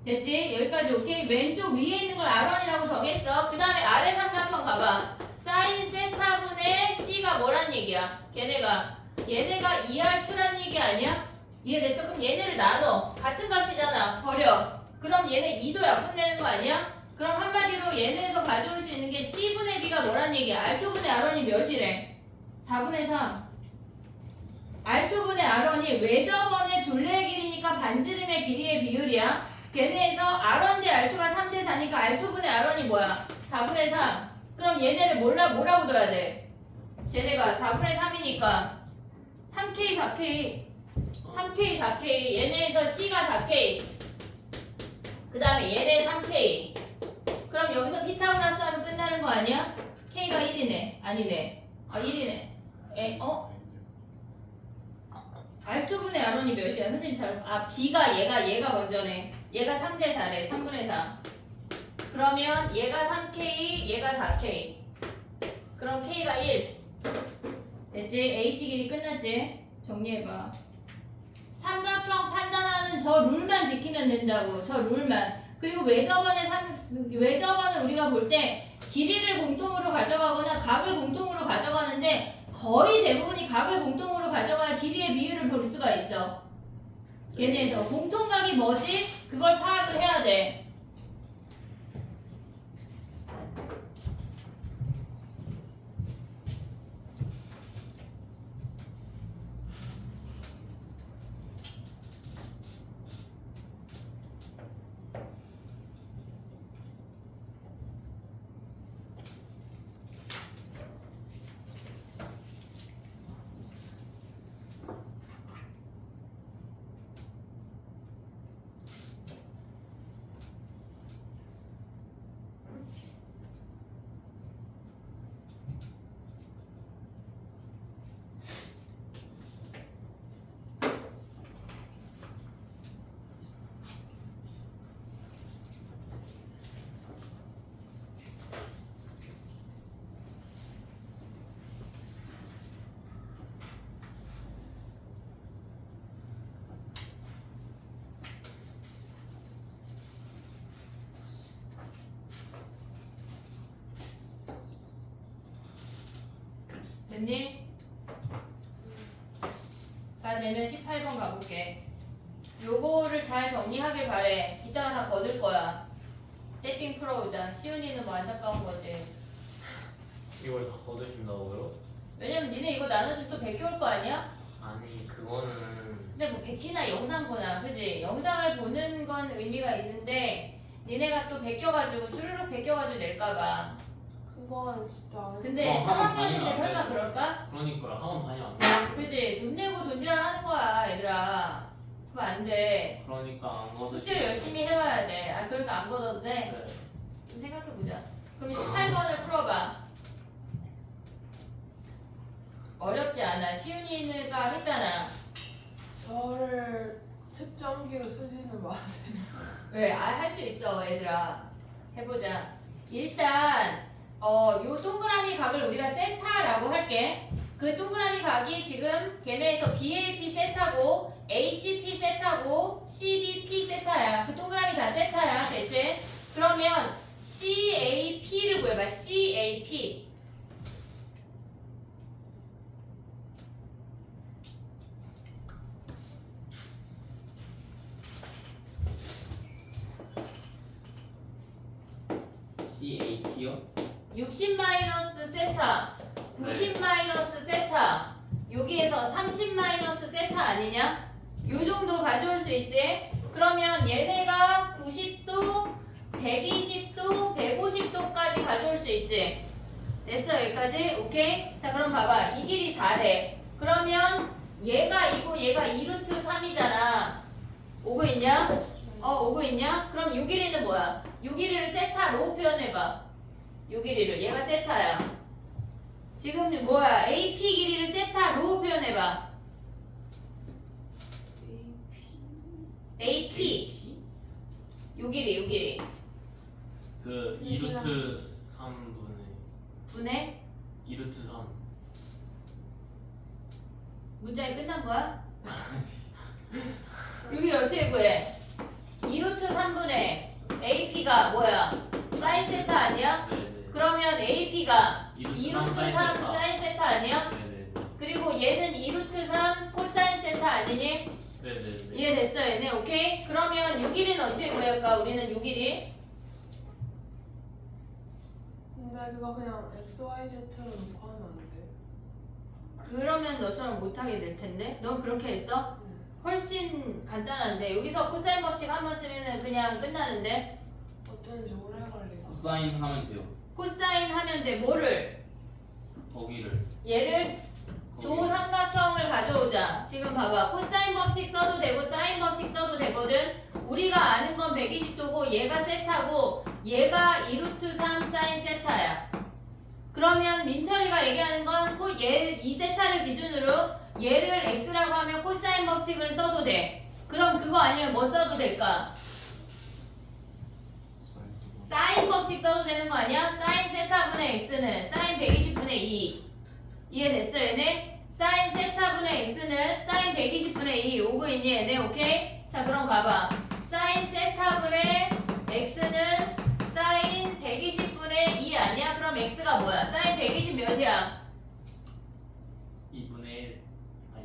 [SPEAKER 3] 됐지? 여기까지 오케이? 왼쪽 위에 있는 걸 R1이라고 정했어. 그 다음에 아래 삼각형 가봐. 사인 세타분의 C가 뭐란 얘기야? 얘네가 2R2란 얘기 아니야? 이해됐어? 그럼 얘네를 나눠. 같은 값이잖아. 버려. 그럼 얘네 2도 약분되는 거 아니야? 그럼 한마디로 얘네에서 가져올 수 있는 게 C분의 B가 뭐란 얘기야? R2분의 R1이 몇이래? 4분의 3. R2분의 R1이 외접원의 둘레의 길이니까 반지름의 길이의 비율이야. 걔네에서 R1 대 R2가 3대 4니까 R2분의 R1이 뭐야? 4분의 3. 그럼 얘네를 뭐라고 둬야 돼? 쟤네가 4분의 3이니까 3K 4K 3K 4K 얘네에서 C가 4K 그 다음에 얘네 3K 그럼 여기서 피타고라스 하면 끝나는 거 아니야? K가 1이네 아니네 1이네 R2분의 R1이 몇이야? 선생님 B가 얘가 먼저네 얘가 3대 4래 3분의 4 그러면 얘가 3K 얘가 4K 그럼 K가 1 됐지? A식 길이 끝났지? 정리해봐 삼각형 판단하는 저 룰만 지키면 된다고 저 룰만 그리고 외접원은 우리가 볼 때 길이를 공통으로 가져가거나 각을 공통으로 가져가는데 거의 대부분이 각을 공통으로 가져가야 길이의 비율을 볼 수가 있어 얘네에서 공통각이 뭐지? 그걸 파악을 해야 돼 됐니? 다 되면 18번 가볼게. 요거를 잘 정리하길 바래. 이따가 다 거둘 거야. 세핑 풀어오자. 시훈이는 뭐 안타까운 거지.
[SPEAKER 2] 이걸 다 거두신다고요?
[SPEAKER 3] 왜냐면 니네 이거 나눠주면 또 베껴올 거 아니야?
[SPEAKER 2] 아니 그거는
[SPEAKER 3] 근데 뭐 베끼나 영상 보나 그지? 영상을 보는 건 의미가 있는데 니네가 또 베껴가지고 주르륵 베껴가지고 낼까봐.
[SPEAKER 1] 그건 진짜
[SPEAKER 3] 근데
[SPEAKER 2] 학원
[SPEAKER 3] 3학년인데
[SPEAKER 2] 다니면
[SPEAKER 3] 설마
[SPEAKER 2] 안 돼.
[SPEAKER 3] 그럴까?
[SPEAKER 2] 그러니까요. 학원 다니면 안 돼.
[SPEAKER 3] 그지? 돈 내고 돈지랄 하는 거야 얘들아. 그거 안 돼.
[SPEAKER 2] 그러니까 안 거두.
[SPEAKER 3] 숙제를 열심히 해와야 돼. 아 그러니까 안 걷어도 돼?
[SPEAKER 2] 네.
[SPEAKER 3] 좀 생각해보자. 그럼 18번을 풀어봐. 어렵지 않아. 시윤이가 했잖아.
[SPEAKER 1] 저를 측정기로 쓰지는 마세요.
[SPEAKER 3] 왜? 할 수 있어 얘들아. 해보자. 일단 요 동그라미 각을 우리가 세타라고 할게. 그 동그라미 각이 지금 걔네에서 BAP 세타고 ACP 세타고 CDP 세타야. 그 동그라미 다 세타야. 됐지? 그러면 CAP를 구해봐. CAP.
[SPEAKER 2] CAP요?
[SPEAKER 3] 60 마이너스 세타, 90 마이너스 세타, 여기에서 30 마이너스 세타 아니냐? 요 정도 가져올 수 있지? 그러면 얘네가 90도, 120도, 150도까지 가져올 수 있지? 됐어 여기까지? 오케이? 자 그럼 봐봐 이 길이 4래 그러면 얘가 2고 얘가 2루트 3이잖아 오고 있냐? 오고 있냐? 그럼 요 길이는 뭐야? 요 길이를 세타로 표현해봐 요 길이를 얘가 세타야 지금 뭐야? AP 길이를 세타로 표현해봐 AP 요 길이
[SPEAKER 2] 그 2루트 3분의
[SPEAKER 3] 분해?
[SPEAKER 2] 2루트 3.
[SPEAKER 3] 문장이 끝난 거야? 여기를 어떻게 구해? 2루트 3분의 AP가 뭐야? 사인 세타 아니야?
[SPEAKER 2] 네네.
[SPEAKER 3] 그러면 AP가
[SPEAKER 2] 2루트
[SPEAKER 3] 2루트 3
[SPEAKER 2] 3 사인
[SPEAKER 3] 사인 세타 아니야?
[SPEAKER 2] 네네.
[SPEAKER 3] 그리고 얘는 2루트 3 코사인 세타 아니니?
[SPEAKER 2] 네네네.
[SPEAKER 3] 이해됐어? 이해됐어 얘네? 오케이? 그러면 요 길이는 어떻게 구할까? 우리는 요 길이
[SPEAKER 1] 근데 그거 그냥 XYZ로 놓고 하면 안 돼?
[SPEAKER 3] 그러면 너처럼 못하게 될 텐데 넌 그렇게 했어?
[SPEAKER 1] 응.
[SPEAKER 3] 훨씬 간단한데 여기서 코사인 법칙 한 번 쓰면은 그냥 끝나는데
[SPEAKER 1] 어쩐지 오래 걸리고.
[SPEAKER 2] 코사인 하면 돼요.
[SPEAKER 3] 코사인 하면 돼 뭐를?
[SPEAKER 2] 거기를.
[SPEAKER 3] 얘를 조삼각형을 가져오자. 지금 봐봐. 코사인 법칙 써도 되고 사인 법칙 써도 되거든. 우리가 아는 건 120도고 얘가 세타고 얘가 2루트 3 사인 세타야. 그러면 민철이가 얘기하는 건 이 세타를 기준으로 얘를 x라고 하면 코사인 법칙을 써도 돼. 그럼 그거 아니면 뭐 써도 될까? 사인 법칙 써도 되는 거 아니야? 사인 세타분의 x는 사인 120분의 2. 이해됐어 얘네? 사인 세타분의 x는 사인 120분의 2 오고 있니 얘네? 오케이? 자 그럼 가봐. 사인 세타분의 x는 사인 120분의 2 아니야? 그럼 x가 뭐야? 사인 120 몇이야?
[SPEAKER 2] 2분의 1. 아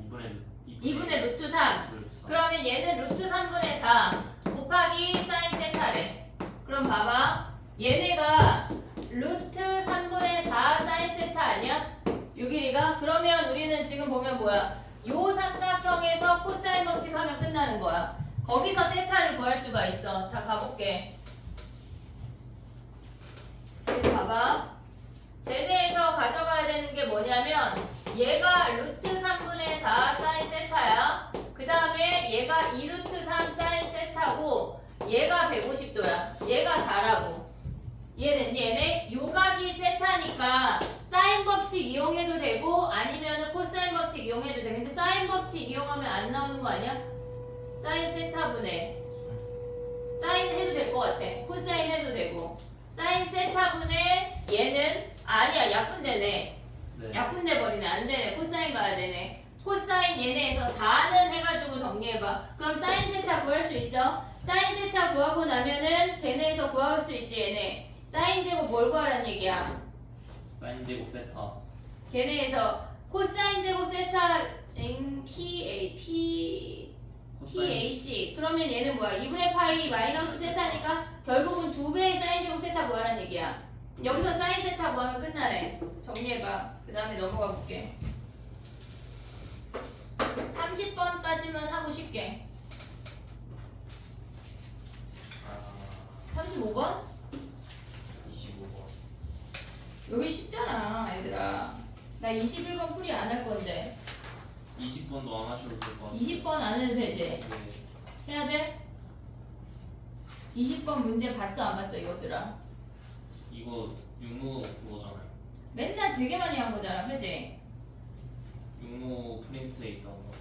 [SPEAKER 3] 2분의 루트 3. 그러면 얘는 루트 3분의 4 곱하기 사인 세타래. 그럼 봐봐. 얘네가 루트 3분의 4 사인 세타 아니야? 요 길이가? 그러면 우리는 지금 보면 뭐야? 요 삼각형에서 코사인 법칙 하면 끝나는 거야. 거기서 세타를 구할 수가 있어. 자 가볼게. 여기 봐봐. 제대에서 가져가야 되는 게 뭐냐면 얘가 루트 3분의 4 사인 세타야. 그 다음에 얘가 2루트 3 사인 세타고 얘가 150도야. 얘가 4라고. 이해됐니 얘네? 요각이 세타니까 사인 법칙 이용해도 되고 아니면은 코사인 법칙 이용해도 돼. 근데 사인 법칙 이용하면 안 나오는 거 아니야? 사인 세타분의 사인 해도 될 것 같아. 코사인 해도 되고 사인 세타분의 얘는 아니야 약분되네.
[SPEAKER 2] 네.
[SPEAKER 3] 약분돼 버리네. 안 되네. 코사인 가야 되네. 코사인 얘네에서 4는 해가지고 정리해봐. 그럼 사인 세타 구할 수 있어? 사인 세타 구하고 나면은 걔네에서 구할 수 있지 얘네. 사인 제곱 뭘 구하라는 얘기야?
[SPEAKER 2] 사인 제곱 세타.
[SPEAKER 3] 걔네에서 코사인 제곱 세타 PAC 그러면 얘는 뭐야? 2분의 파이 마이너스 세타니까 결국은 2배의 사인 제곱 세타 구하라는 얘기야. 여기서 사인 세타 구하면 끝나네. 정리해봐. 그 다음에 넘어가 볼게. 30번까지만 하고 쉽게. 35번?
[SPEAKER 2] 25번.
[SPEAKER 3] 여기 쉽잖아 얘들아. 나 21번 풀이 안 할 건데
[SPEAKER 2] 20번도 안 하셔도 될 것 같아요.
[SPEAKER 3] 20번 안 해도 되지?
[SPEAKER 2] 네.
[SPEAKER 3] 해야 돼? 20번 문제 봤어 안 봤어 이것들아?
[SPEAKER 2] 이거 육모 그거잖아요.
[SPEAKER 3] 맨날 되게 많이 한 거잖아 그지?
[SPEAKER 2] 육모 프린트에 있던 거.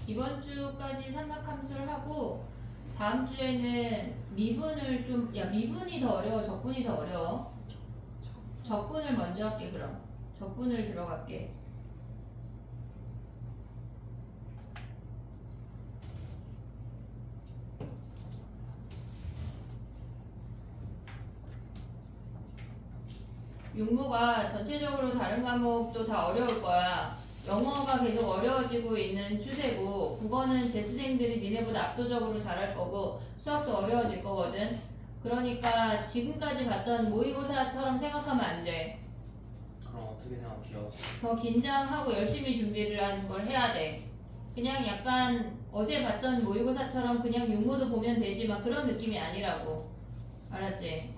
[SPEAKER 3] 이번 주까지 삼각함수를 하고 다음 주에는 미분을 좀 미분이 더 어려워 적분이 더 어려워? 적분을 먼저 할게. 그럼 적분을 들어갈게. 육모가 전체적으로 다른 과목도 다 어려울 거야. 영어가 계속 어려워지고 있는 추세고 국어는 재수생들이 니네보다 압도적으로 잘할 거고 수학도 어려워질 거거든. 그러니까 지금까지 봤던 모의고사처럼 생각하면 안 돼.
[SPEAKER 2] 그럼 어떻게 생각해요?
[SPEAKER 3] 더 긴장하고 열심히 준비를 하는 걸 해야 돼. 그냥 약간 어제 봤던 모의고사처럼 그냥 육모도 보면 되지만 그런 느낌이 아니라고. 알았지?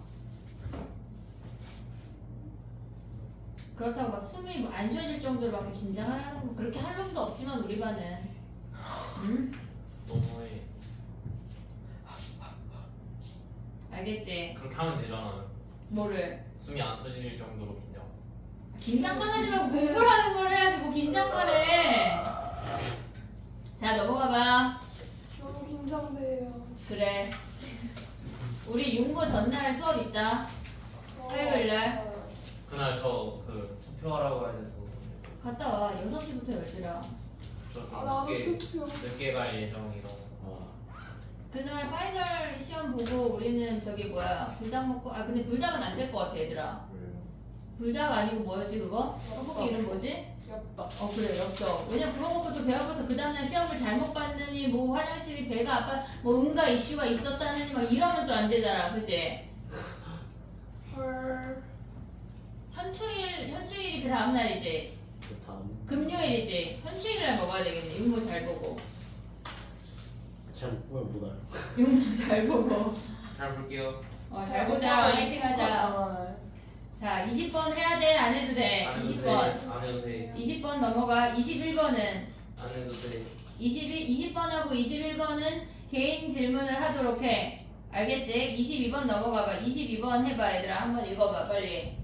[SPEAKER 3] 그렇다고 막 숨이 뭐안 쉬어질 정도로 막 긴장을 하는 거 그렇게 할 놈도 없지만 우리 반은. 응?
[SPEAKER 2] 너무해.
[SPEAKER 3] 알겠지?
[SPEAKER 2] 그렇게 하면 되잖아.
[SPEAKER 3] 뭐를?
[SPEAKER 2] 숨이 안 쉬어질 정도로 긴장.
[SPEAKER 3] 긴장만 하지 말고 공부를 하는 걸 해야지 뭐 긴장만 해. 자 넘어가봐.
[SPEAKER 1] 너무 긴장돼요.
[SPEAKER 3] 그래. 우리 융보 전날 수업 있다. 화요일날.
[SPEAKER 2] 그날 저 그 투표하라고 해야 돼서
[SPEAKER 3] 갔다 와. 6시부터 10시라.
[SPEAKER 2] 저좀
[SPEAKER 1] 아 나도
[SPEAKER 2] 늦게
[SPEAKER 1] 투표.
[SPEAKER 2] 늦게 갈 예정이라서.
[SPEAKER 3] 그날 파이널 시험 보고 우리는 저기 뭐야 불닭 먹고 아 근데 불닭은 안 될 것 같아 얘들아.
[SPEAKER 4] 왜요?
[SPEAKER 3] 불닭 아니고 뭐였지 그거? 떡볶이 이름 뭐지?
[SPEAKER 1] 귀엽다.
[SPEAKER 3] 그래 엽떡. 왜냐면 그거 먹고 또 배 아파서 그 다음날 시험을 잘못 봤느니 뭐 화장실이 배가 아파 뭐 응가 이슈가 있었다느니 막 이러면 또 안 되잖아 그지?
[SPEAKER 1] 헐.
[SPEAKER 3] 현충일이 그 다음날이지?
[SPEAKER 4] 그 다음
[SPEAKER 3] 금요일이지? 현충일날 먹어야 되겠네 융모 잘 보고
[SPEAKER 4] 잘 보면 못 알아.
[SPEAKER 3] 융모 잘 보고
[SPEAKER 2] 잘 볼게요.
[SPEAKER 3] 잘 보자 화이팅 하자.
[SPEAKER 1] 아,
[SPEAKER 3] 자 20번 해야 돼? 안 해도 돼?
[SPEAKER 2] 안 해도
[SPEAKER 3] 20번
[SPEAKER 2] 돼. 안 해도 돼.
[SPEAKER 3] 20번 넘어가 21번은
[SPEAKER 2] 안 해도 돼.
[SPEAKER 3] 20번하고 21번은 개인 질문을 하도록 해. 알겠지? 22번 넘어가봐. 22번 해봐 얘들아. 한번 읽어봐 빨리.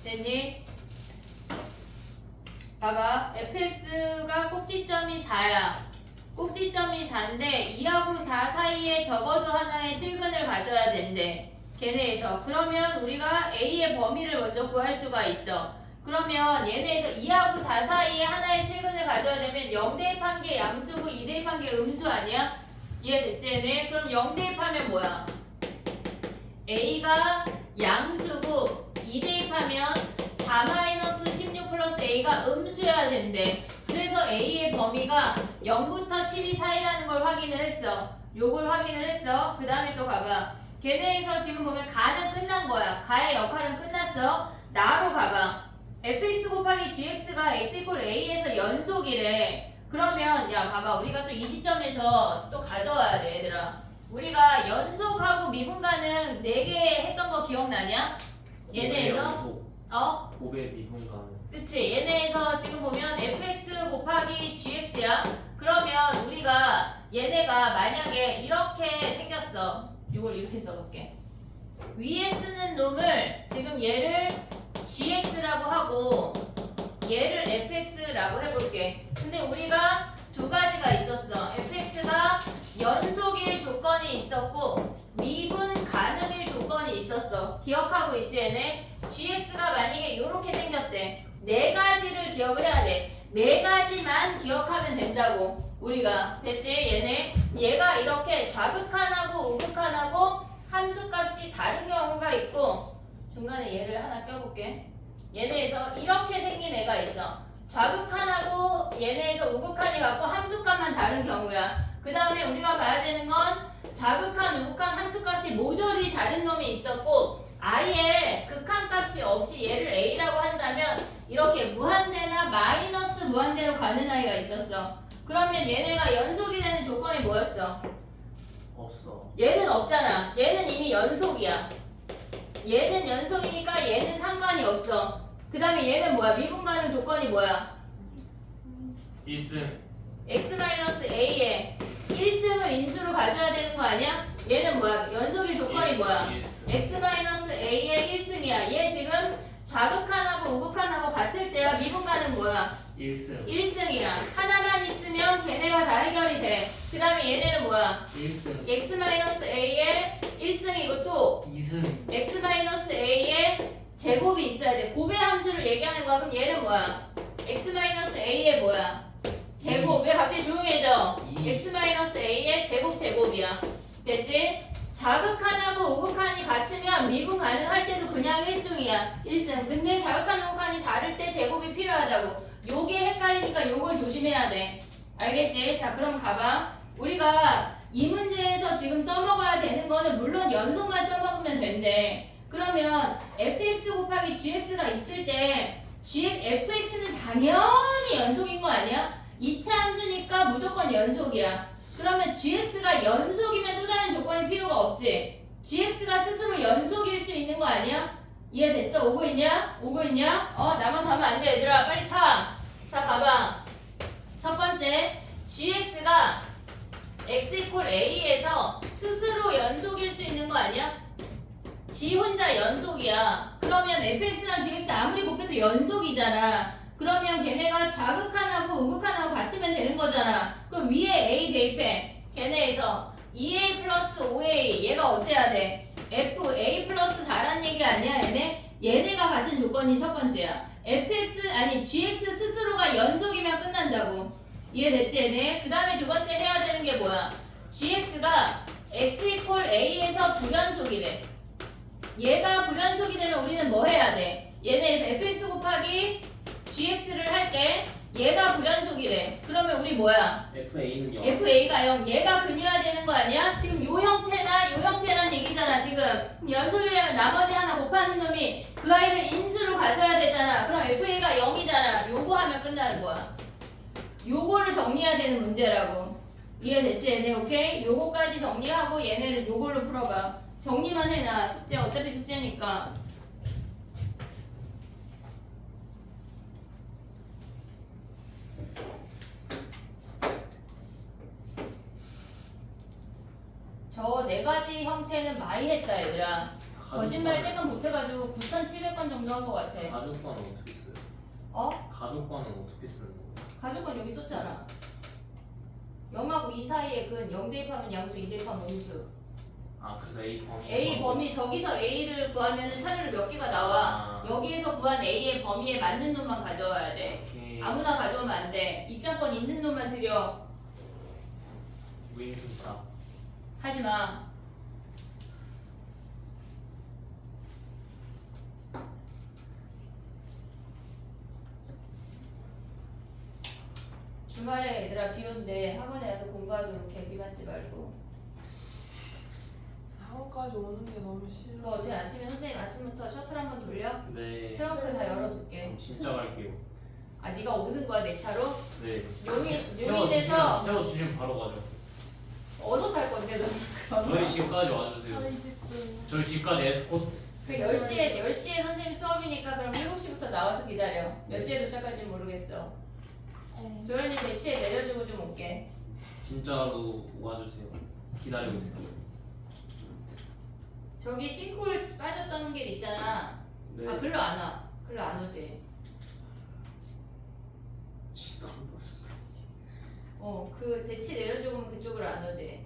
[SPEAKER 3] 됐니? 봐봐. fx가 꼭지점이 4야. 꼭지점이 4인데 2하고 4 사이에 적어도 하나의 실근을 가져야 된대. 걔네에서. 그러면 우리가 a의 범위를 먼저 구할 수가 있어. 그러면 얘네에서 2하고 4 사이에 하나의 실근을 가져야 되면 0 대입한 게 양수고 2 대입한 게 음수 아니야? 이해됐지 얘네? 그럼 0 대입하면 뭐야? a가 양수고 2 대입하면 4-16 플러스 a가 음수여야 된대. 그래서 a의 범위가 0부터 12 사이라는 걸 확인을 했어. 요걸 확인을 했어. 그 다음에 또 가봐. 걔네에서 지금 보면 가는 끝난 거야. 가의 역할은 끝났어. 나로 가봐. fx 곱하기 gx가 x 이퀄 a에서 연속이래. 그러면 야 봐봐. 우리가 또 이 시점에서 또 가져와야 돼 얘들아. 우리가 연속하고 미분가능 4개 했던 거 기억나냐? 얘네에서
[SPEAKER 2] 고배 미분가능.
[SPEAKER 3] 그치 얘네에서 지금 보면 fx 곱하기 gx야. 그러면 우리가 얘네가 만약에 이렇게 생겼어. 이걸 이렇게 써볼게. 위에 쓰는 놈을 지금 얘를 gx라고 하고 얘를 fx라고 해볼게. 근데 우리가 두 가지가 있었어. fx가 연속일 조건이 있었고 미분 가능일 조건이 있었어. 기억하고 있지 얘네? gx가 만약에 이렇게 생겼대. 네 가지를 기억을 해야 돼. 네 가지만 기억하면 된다고. 우리가 됐지 얘네? 얘가 이렇게 좌극한하고 우극한하고 함수값이 다른 경우가 있고 중간에 얘를 하나 껴볼게. 얘네에서 이렇게 생긴 애가 있어. 좌극한하고 얘네에서 우극한이 갖고 함수값만 다른 경우야. 그 다음에 우리가 봐야 되는 건 좌극한, 우극한 함수값이 모조리 다른 놈이 있었고 아예 극한값이 없이 얘를 a라고 한다면 이렇게 무한대나 마이너스 무한대로 가는 아이가 있었어. 그러면 얘네가 연속이 되는 조건이 뭐였어?
[SPEAKER 2] 없어.
[SPEAKER 3] 얘는 없잖아. 얘는 이미 연속이야. 얘는 연속이니까 얘는 상관이 없어. 그 다음에 얘는 뭐야? 미분 가능 조건이 뭐야?
[SPEAKER 2] 1승.
[SPEAKER 3] x-a에 1승을 인수로 가져야 되는 거 아니야? 얘는 뭐야? 연속일 조건이 뭐야?
[SPEAKER 2] 1승.
[SPEAKER 3] x-a A의 1승이야. 얘 지금 좌극한하고 우극한하고 같을 때야 미분가는 뭐야?
[SPEAKER 2] 1승
[SPEAKER 3] 1승이야. 하나만 있으면 걔네가 다 해결이 돼. 그 다음에 얘네는 뭐야?
[SPEAKER 2] 1승
[SPEAKER 3] x-a의 1승이고 또
[SPEAKER 2] 2승
[SPEAKER 3] x-a의 제곱이 있어야 돼. 곱의 함수를 얘기하는 거야. 그럼 얘는 뭐야? x-a의 뭐야? 제곱. 왜 갑자기 조용해져? x-a의 제곱이야. 됐지? 자극한하고 우극한이 같으면 미분 가능할 때도 그냥 1승이야. 1승. 근데 자극한 우극한이 다를 때 제곱이 필요하다고. 요게 헷갈리니까 요걸 조심해야 돼. 알겠지? 자, 그럼 가봐. 우리가 이 문제에서 지금 써먹어야 되는 거는 물론 연속만 써먹으면 된대. 그러면 fx 곱하기 gx가 있을 때 fx는 당연히 연속인 거 아니야? 2차 함수니까 무조건 연속이야. 그러면 gx가 연속이면 또 다른 조건이 필요가 없지. gx가 스스로 연속일 수 있는 거 아니야? 이해됐어? 오고 있냐? 오고 있냐? 나만 가면 안 돼, 얘들아. 빨리 타. 자, 봐봐. 첫 번째, gx가 x 이퀄 a에서 스스로 연속일 수 있는 거 아니야? 지 혼자 연속이야. 그러면 fx랑 gx 아무리 곱해도 연속이잖아. 그러면 걔네가 좌극한하고 우극한하고 같으면 되는 거잖아. 그럼 위에 a 대입해. 걔네에서 2a 플러스 5a 얘가 어때야 돼? fa 플러스 4란 얘기 아니야 얘네가 같은 조건이 첫 번째야. gx 스스로가 연속이면 끝난다고. 이해됐지 얘네? 그 다음에 두 번째 해야 되는 게 뭐야? gx가 x 이퀄 a에서 불연속이래. 얘가 불연속이 되면 우리는 뭐 해야 돼? 얘네에서 fx 곱하기 gx를 할게. 얘가 불연속이래. 그러면 우리 뭐야?
[SPEAKER 2] FA는 0
[SPEAKER 3] FA가 0. 얘가 근이어야 되는 거 아니야? 지금 요 형태나 요 형태란 얘기잖아 지금. 그럼 연속이라면 나머지 하나 곱하는 놈이 그 아이를 인수로 가져야 되잖아. 그럼 FA가 0이잖아. 요거 하면 끝나는 거야. 요거를 정리해야 되는 문제라고. 이해됐지 얘네? 오케이? 요거까지 정리하고 얘네를 요걸로 풀어봐. 정리만 해놔. 숙제 어차피 숙제니까. 저 네 가지 형태는 많이 했다 얘들아. 거짓말 쬐끔 못해가지고 9,700번 정도 한 것 같아.
[SPEAKER 2] 가족관은 어떻게 써요?
[SPEAKER 3] 어?
[SPEAKER 2] 가족관은 어떻게 쓰는 거예요?
[SPEAKER 3] 가족은 여기 썼잖아. 0하고 2 사이에 근 0 대입하면 양수, 2 대입하면 음수.
[SPEAKER 2] 아 그래서 A 범위
[SPEAKER 3] A 범위 저기서 A를 구하면 차례로 몇 개가 나와. 여기에서 구한 A의 범위에 맞는 놈만 가져와야 돼.
[SPEAKER 2] 오케이
[SPEAKER 3] 아무나 가져오면 안 돼. 입장권 있는 놈만 드려.
[SPEAKER 2] 무인승차
[SPEAKER 3] 하지 마. 주말에 얘들아 비 온대. 학원에 와서 공부하도록 해. 비 맞지 말고.
[SPEAKER 1] 학원까지 오는 게 너무 싫어.
[SPEAKER 3] 그럼 어떻게 아침에 선생님 아침부터 셔틀 한번 돌려?
[SPEAKER 2] 네
[SPEAKER 3] 트렁크 다 열어둘게.
[SPEAKER 2] 그럼 진짜 갈게요
[SPEAKER 3] 아 네가 오는 거야 내 차로?
[SPEAKER 2] 네
[SPEAKER 3] 용인에서
[SPEAKER 2] 태워주시면 바로 가죠
[SPEAKER 3] 어디서 탈 건데 너 그럼?
[SPEAKER 2] 저희 집까지 와주세요
[SPEAKER 1] 저희 집도.
[SPEAKER 2] 저희 집까지 에스코트
[SPEAKER 3] 그 10시에 선생님 수업이니까 그럼 7시부터 나와서 기다려. 몇 시에 도착할지 모르겠어. 조연이 대치에 내려주고 좀 올게.
[SPEAKER 2] 진짜로 와주세요 기다리고 있어요
[SPEAKER 3] 저기 싱크홀 빠졌던 길 있잖아.
[SPEAKER 2] 네
[SPEAKER 3] 아 글로 안 와. 글로 안 오지. 그 대치 내려주고 그쪽으로 안 오지.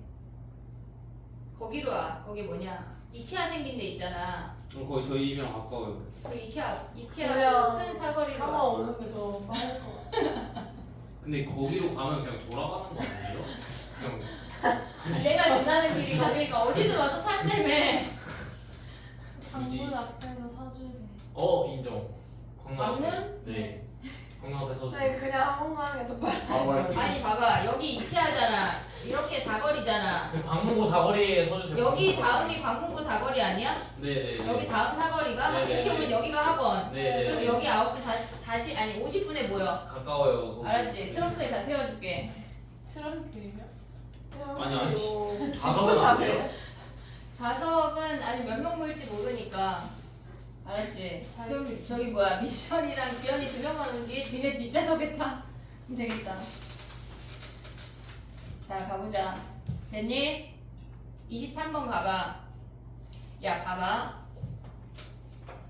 [SPEAKER 3] 거기로 와. 거기 뭐냐? 이케아 생긴 데 있잖아.
[SPEAKER 2] 거기 저희 집이랑 가까워요
[SPEAKER 3] 그 이케아
[SPEAKER 1] 그냥
[SPEAKER 3] 큰 사거리로
[SPEAKER 1] 한번
[SPEAKER 3] 와.
[SPEAKER 1] 오는 게 더 빠를 것 같아.
[SPEAKER 2] 근데 거기로 가면 그냥 돌아가는 거 아니에요? 그냥
[SPEAKER 3] 내가 지나는 길이 가니까 어디서 와서 탄다며.
[SPEAKER 1] 방문 앞에서 서주세요.
[SPEAKER 2] 인정 광남
[SPEAKER 3] 방문?
[SPEAKER 2] 네 광남 앞에 서주세요
[SPEAKER 1] 네, 그냥 학원 가는 게 더 빠를 것
[SPEAKER 4] 바로 할게요.
[SPEAKER 3] 아니 봐봐 여기 이케아잖아. 이렇게 사거리잖아.
[SPEAKER 2] 그 광문고 사거리에 서주세요
[SPEAKER 3] 여기 다음이 광문구 사거리 아니야?
[SPEAKER 2] 네네
[SPEAKER 3] 여기 다음 사거리가
[SPEAKER 2] 네네.
[SPEAKER 3] 이렇게 오면 여기가 학원.
[SPEAKER 2] 네네
[SPEAKER 3] 그럼 여기 9시 40 아니 50분에 모여.
[SPEAKER 2] 가까워요 거기.
[SPEAKER 3] 알았지? 트렁크에 다 태워줄게.
[SPEAKER 1] 같아. 트렁크예요?
[SPEAKER 2] 아니, 아니.
[SPEAKER 1] 뭐
[SPEAKER 2] 좌석은 안 돼요?
[SPEAKER 3] 좌석은 아직 몇 명 모일지 모르니까. 알았지? 그럼 저기 뭐야 미션이랑 지연이 2명만 온게 니네 뒷좌석에 타. 그럼 되겠다. 자 가보자. 됐니? 23번 가봐. 야 봐봐.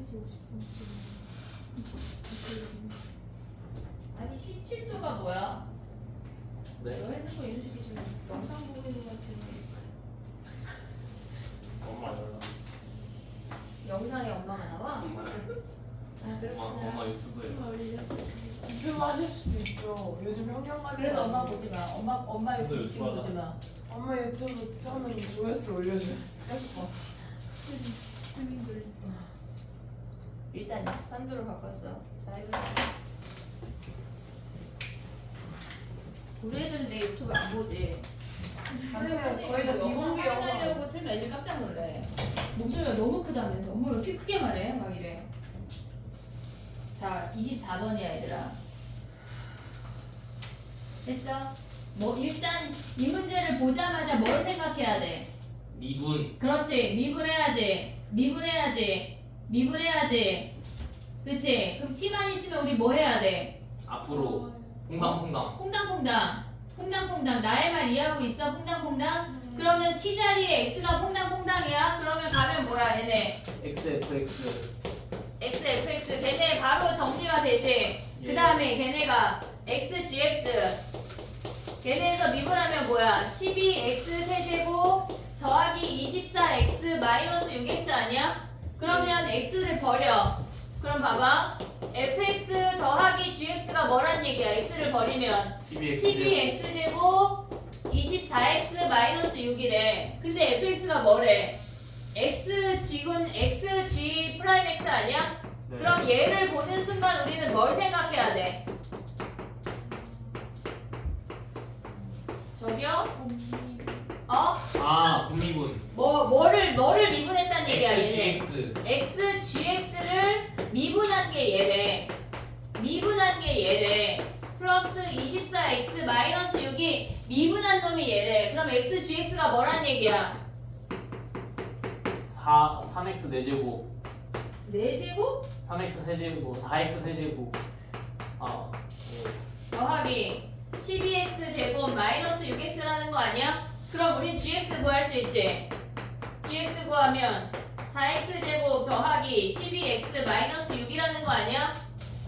[SPEAKER 5] 3시 50분쯤
[SPEAKER 3] 아니 17도가 뭐야?
[SPEAKER 2] 네?
[SPEAKER 3] 너 핸드폰 이유식이 지금 영상 보고 있는 것 같은.
[SPEAKER 6] 엄마 연락.
[SPEAKER 3] 영상에 엄마가 나와?
[SPEAKER 2] 엄마 유튜브에
[SPEAKER 1] 유튜브 하실 수도 있죠. 요즘 형경까지.
[SPEAKER 3] 그래도 엄마 보지 마. 엄마
[SPEAKER 6] 저도
[SPEAKER 3] 유튜브 지금
[SPEAKER 6] 유튜브
[SPEAKER 3] 보지 마.
[SPEAKER 1] 엄마 유튜브 하면 조회수 올려줘요. 계속 봤어.
[SPEAKER 5] 스밍 돌리
[SPEAKER 3] 일단 23도로 바꿨어. 자 해보자. 우리 애들은 내 유튜브 안 보지.
[SPEAKER 1] 그래, 거의 다 비공개 영상.
[SPEAKER 3] 하려고 틀면 애들 깜짝 놀래. 목소리가 너무 크다면서. 엄마 왜 이렇게 크게 말해? 막 이래. 자 24번이야 얘들아. 됐어? 뭐 일단 이 문제를 보자마자 뭘 생각해야 돼?
[SPEAKER 2] 미분.
[SPEAKER 3] 그렇지. 미분해야지. 그치? 그럼 t만 있으면 우리 뭐 해야 돼?
[SPEAKER 2] 앞으로 퐁당퐁당.
[SPEAKER 3] 퐁당퐁당. 나의 말 이해하고 있어? 퐁당퐁당? 그러면 t 자리에 x가 퐁당퐁당이야? 그러면 가면 뭐야 얘네?
[SPEAKER 2] XFX.
[SPEAKER 3] xfx 걔네 바로 정리가 되지?
[SPEAKER 2] 예.
[SPEAKER 3] 그 다음에 걔네가 xgx 걔네에서 미분하면 뭐야? 12x 세제곱 더하기 24x 마이너스 6x 아니야? 그러면 x를 버려. 그럼 봐봐. fx 더하기 gx가 뭐란 얘기야? x를 버리면 12x 제곱 24x 마이너스 6이래. 근데 fx가 뭐래? xg 프라임 x 아니야?
[SPEAKER 2] 네.
[SPEAKER 3] 그럼 얘를 보는 순간 우리는 뭘 생각해야 돼? 저기요? 어?
[SPEAKER 2] 아, 분미분.
[SPEAKER 3] 뭐를 미분했단 얘기야 얘네.
[SPEAKER 2] XGX.
[SPEAKER 3] xgx를 미분한 게 얘래. 플러스 24x 마이너스 6이 미분한 놈이 얘래. 그럼 xgx가 뭐란 얘기야?
[SPEAKER 2] 3x 4제곱.
[SPEAKER 3] 4제곱?
[SPEAKER 2] 3x 세제곱. 4x 세제곱.
[SPEAKER 3] 더하기 12x 제곱 마이너스 6x라는 거 아니야? 그럼 우린 gx 구할 수 있지? gx 구하면 4x 제곱 더하기 12x 마이너스 6이라는 거 아니야?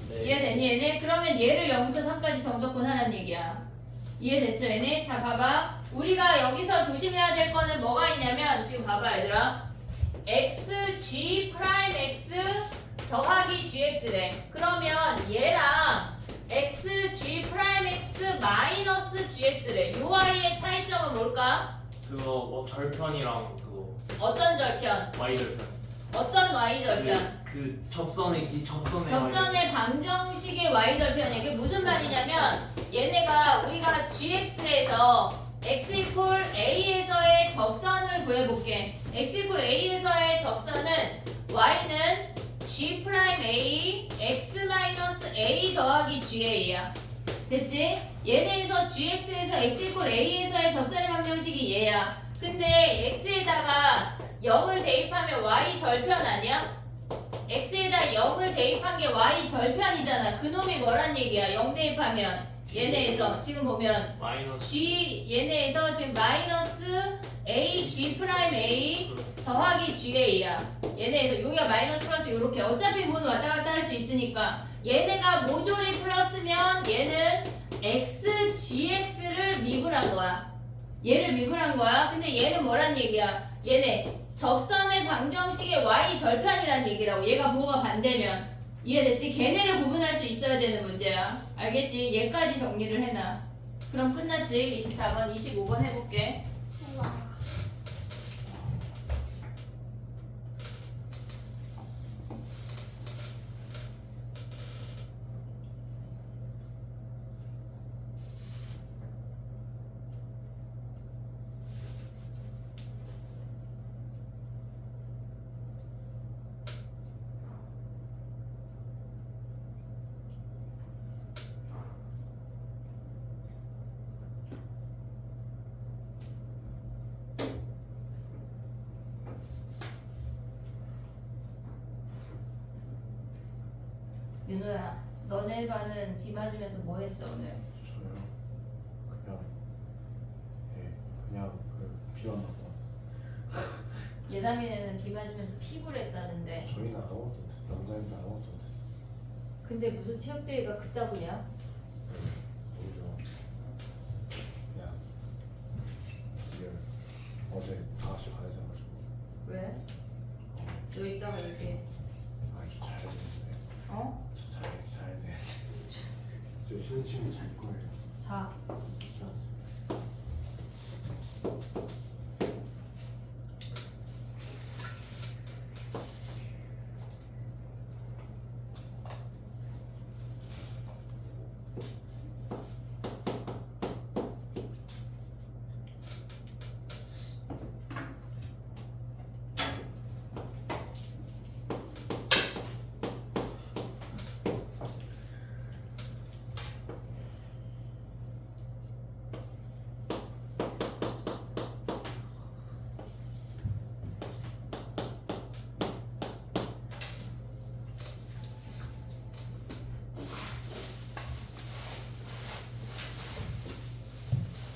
[SPEAKER 2] 네.
[SPEAKER 3] 이해되니 얘네? 그러면 얘를 0부터 3까지 정적분 하라는 얘기야. 이해됐어 얘네? 자 봐봐. 우리가 여기서 조심해야 될 거는 뭐가 있냐면 지금 봐봐 얘들아. xg 프라임 x 더하기 gx래. 그러면 얘랑 xg 프라임 x 마이너스 gx래. 요 아이의 차이점은 뭘까?
[SPEAKER 2] 그거 뭐 절편이랑 그거
[SPEAKER 3] 어떤 절편?
[SPEAKER 2] Y 절편.
[SPEAKER 3] 어떤 y 절편?
[SPEAKER 2] 그 접선의
[SPEAKER 3] 접선의 방정식의 y절편이 이게 무슨 말이냐면 얘네가 우리가 gx에서 x 이퀄 a에서의 접선을 구해볼게. x 이퀄 a에서의 접선은 y는 g 프라임 a x 마이너스 a 더하기 ga야. 됐지? 얘네에서 gx에서 x 이퀄 a에서의 접선의 방정식이 얘야. 근데 x에다가 0을 대입하면 y 절편 아니야? x에다 0을 대입한 게 y 절편이잖아. 그놈이 뭐란 얘기야? 0 대입하면 얘네에서 지금 보면
[SPEAKER 2] 마이너스
[SPEAKER 3] g 얘네에서 지금 마이너스 a g 프라임 a 더하기 ga야. 얘네에서 여기가 마이너스 플러스 이렇게 어차피 문 왔다 갔다 할 수 있으니까 얘네가 모조리 플러스면 얘는 x gx를 미분한 거야. 얘를 미분한 거야. 근데 얘는 뭐란 얘기야? 얘네 접선의 방정식의 y 절편이란 얘기라고. 얘가 부호가 반대면. 이해됐지? 걔네를 구분할 수 있어야 되는 문제야. 알겠지? 얘까지 정리를 해놔. 그럼 끝났지? 24번, 25번 해볼게. 윤호야, 너네 반은 비 맞으면서 뭐 했어 오늘?
[SPEAKER 4] 저요. 그냥 그 비만 맞고 왔어.
[SPEAKER 3] 내3이네는 비 맞으면서 피구를 했다는데.
[SPEAKER 4] 저희는 아무것도 못했어. 남자애들 아무것도 못했어.
[SPEAKER 3] 근데 무슨 체육대회가 그따구냐?
[SPEAKER 4] 오히려 그냥 이게 어제 다 같이 가야져가지고
[SPEAKER 3] 왜? 너 이따가 얘기해.
[SPEAKER 4] 아저 자야 되는데
[SPEAKER 3] 어?
[SPEAKER 4] 저 자야 돼. 저 쉬는 친구 잘 거예요.
[SPEAKER 3] 자.
[SPEAKER 4] 괜찮았어요.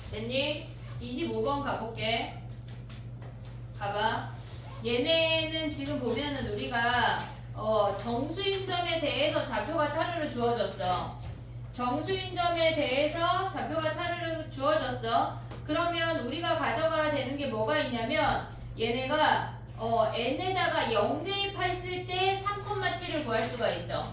[SPEAKER 3] 됐니? 25번 가볼게. 가봐. 얘네는 지금 보면은 우리가 정수인점에 대해서 좌표가 차례로 주어졌어. 정수인점에 대해서 좌표가 차례로 주어졌어. 그러면 우리가 가져가야 되는 게 뭐가 있냐면 얘네가 n에다가 0 대입했을 때 3,7을 구할 수가 있어.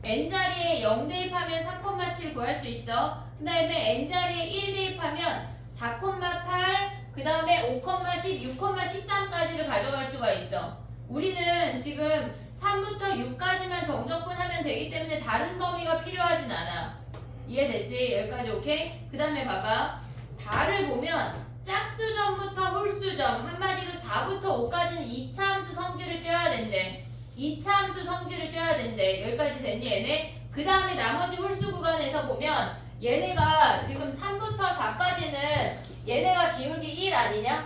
[SPEAKER 3] n자리에 0 대입하면 3,7 구할 수 있어. 그 다음에 n자리에 1 대입하면 4,8 그 다음에 5,10, 6,13까지를 가져갈 수가 있어. 우리는 지금 3부터 6까지만 정적분하면 되기 때문에 다른 범위가 필요하진 않아. 이해됐지? 여기까지 오케이? 그 다음에 봐봐. 다를 보면 짝수점부터 홀수점 한마디로 4부터 5까지는 2차 함수 성질을 떼어야 된대. 2차 함수 성질을 떼어야 된대. 여기까지 됐니 얘네? 그 다음에 나머지 홀수 구간에서 보면 얘네가 지금 3부터 4까지는 얘네가 기울기 1 아니냐?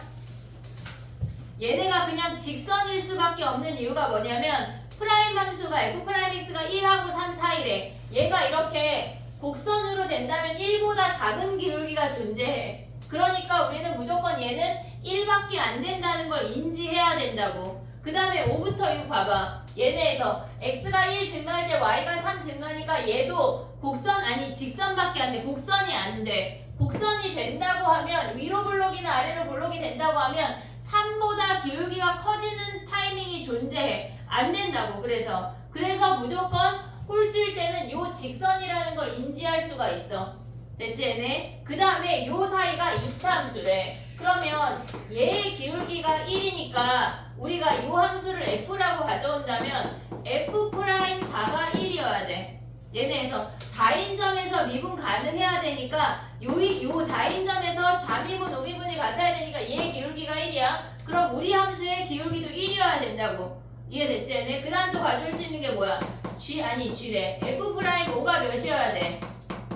[SPEAKER 3] 얘네가 그냥 직선일 수밖에 없는 이유가 뭐냐면 프라임 함수가 f'x가 1하고 3 사이래. 얘가 이렇게 곡선으로 된다면 1보다 작은 기울기가 존재해. 그러니까 우리는 무조건 얘는 1밖에 안 된다는 걸 인지해야 된다고. 그 다음에 5부터 6 봐봐. 얘네에서 x가 1 증가할 때 y가 3 증가하니까 얘도 곡선 아니 직선밖에 안 돼. 곡선이 안 돼. 곡선이 된다고 하면 위로 블록이나 아래로 블록이 된다고 하면 3보다 기울기가 커지는 타이밍이 존재해. 안 된다고. 그래서 무조건 홀수일 때는 요 직선이라는 걸 인지할 수가 있어. 됐지 얘네? 그 다음에 요 사이가 2차 함수래. 그러면 얘의 기울기가 1이니까 우리가 요 함수를 f라고 가져온다면 f'4가 1이어야 돼. 얘네에서 4인점에서 미분 가능해야 되니까 요 4인점에서 좌미분 우미분이 같아야 되니까 얘의 기울기가 1이야. 그럼 우리 함수의 기울기도 1이어야 된다고. 이해됐지 얘네? 그 다음 또 가져올 수 있는 게 뭐야? G래. f'5가 몇이어야 돼?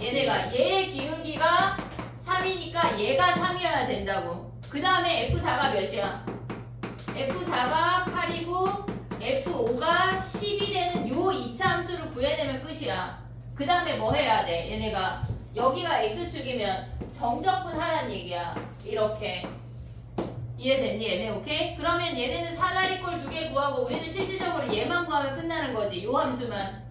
[SPEAKER 3] 얘네가 얘의 기울기가 3이니까 얘가 3이어야 된다고. 그 다음에 F4가 몇이야? F4가 8이고 F5가 10이 되는 요 2차 함수를 구해내면 끝이야. 그 다음에 뭐 해야 돼? 얘네가 여기가 X축이면 정적분 하라는 얘기야. 이렇게. 이해됐니 얘네? 오케이? 그러면 얘네는 사다리꼴 2개 구하고 우리는 실질적으로 얘만 구하면 끝나는 거지. 요 함수만.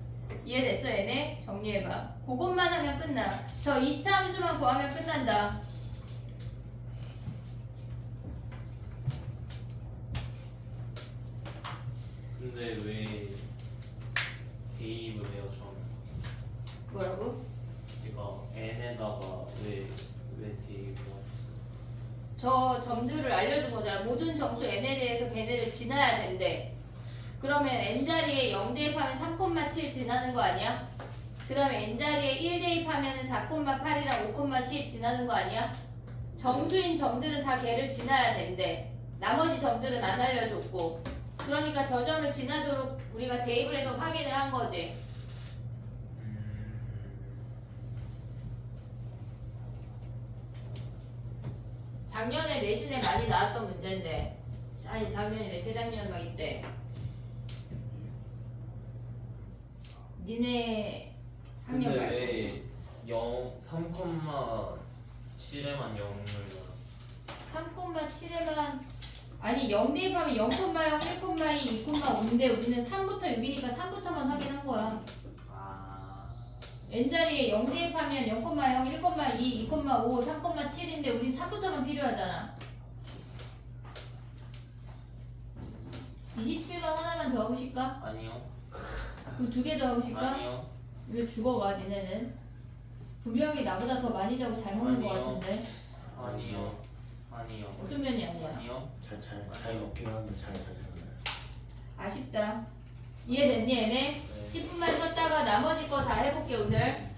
[SPEAKER 3] 이해됐어 얘네? 정리해봐. 그것만 하면 끝나. 저 2차 함수만 구하면 끝난다.
[SPEAKER 2] 근데 왜 대입을 해요 처음에?
[SPEAKER 3] 뭐라고?
[SPEAKER 2] 그러니까 n에다가 왜 대입을 하셨어요?
[SPEAKER 3] 저 점들을 알려준 거잖아. 모든 정수 n에 대해서 걔네를 지나야 된대. 그러면 n자리에 0 대입하면 3,7 지나는 거 아니야? 그 다음에 n자리에 1 대입하면 4,8이랑 5,10 지나는 거 아니야? 정수인 점들은 다 걔를 지나야 된대. 나머지 점들은 안 알려줬고. 그러니까 저 점을 지나도록 우리가 대입을 해서 확인을 한 거지. 작년에 내신에 많이 나왔던 문제인데. 아니 작년이래. 재작년 막 이때. 니네 학년
[SPEAKER 2] 근데
[SPEAKER 3] 말고.
[SPEAKER 2] 왜 3,7에만 0을
[SPEAKER 3] 3,7에만 아니 0 대입하면 0,0, 1,2, 2,5인데 우리는 3부터 6이니까 3부터만 확인한 거야.
[SPEAKER 2] 아
[SPEAKER 3] n자리에 0 대입하면 0,0, 1,2, 2,5, 3,7인데 우린 3부터만 필요하잖아. 27번 하나만 더 하고 싶까?
[SPEAKER 2] 아니요
[SPEAKER 3] 그럼 2개 더 하고 싶까?
[SPEAKER 2] 아니요
[SPEAKER 3] 왜 죽어가 니네는? 분명히 나보다 더 많이 자고 잘 먹는 거
[SPEAKER 2] 아니요.
[SPEAKER 3] 같은데
[SPEAKER 2] 아니요 아니요
[SPEAKER 3] 어떤 면이 아니야?
[SPEAKER 2] 아니요
[SPEAKER 4] 잘 먹긴 하는데 잘 자잖아요.
[SPEAKER 3] 아쉽다. 이해됐니 얘네? 10분만 쉬었다가 나머지 거 다 해볼게 오늘.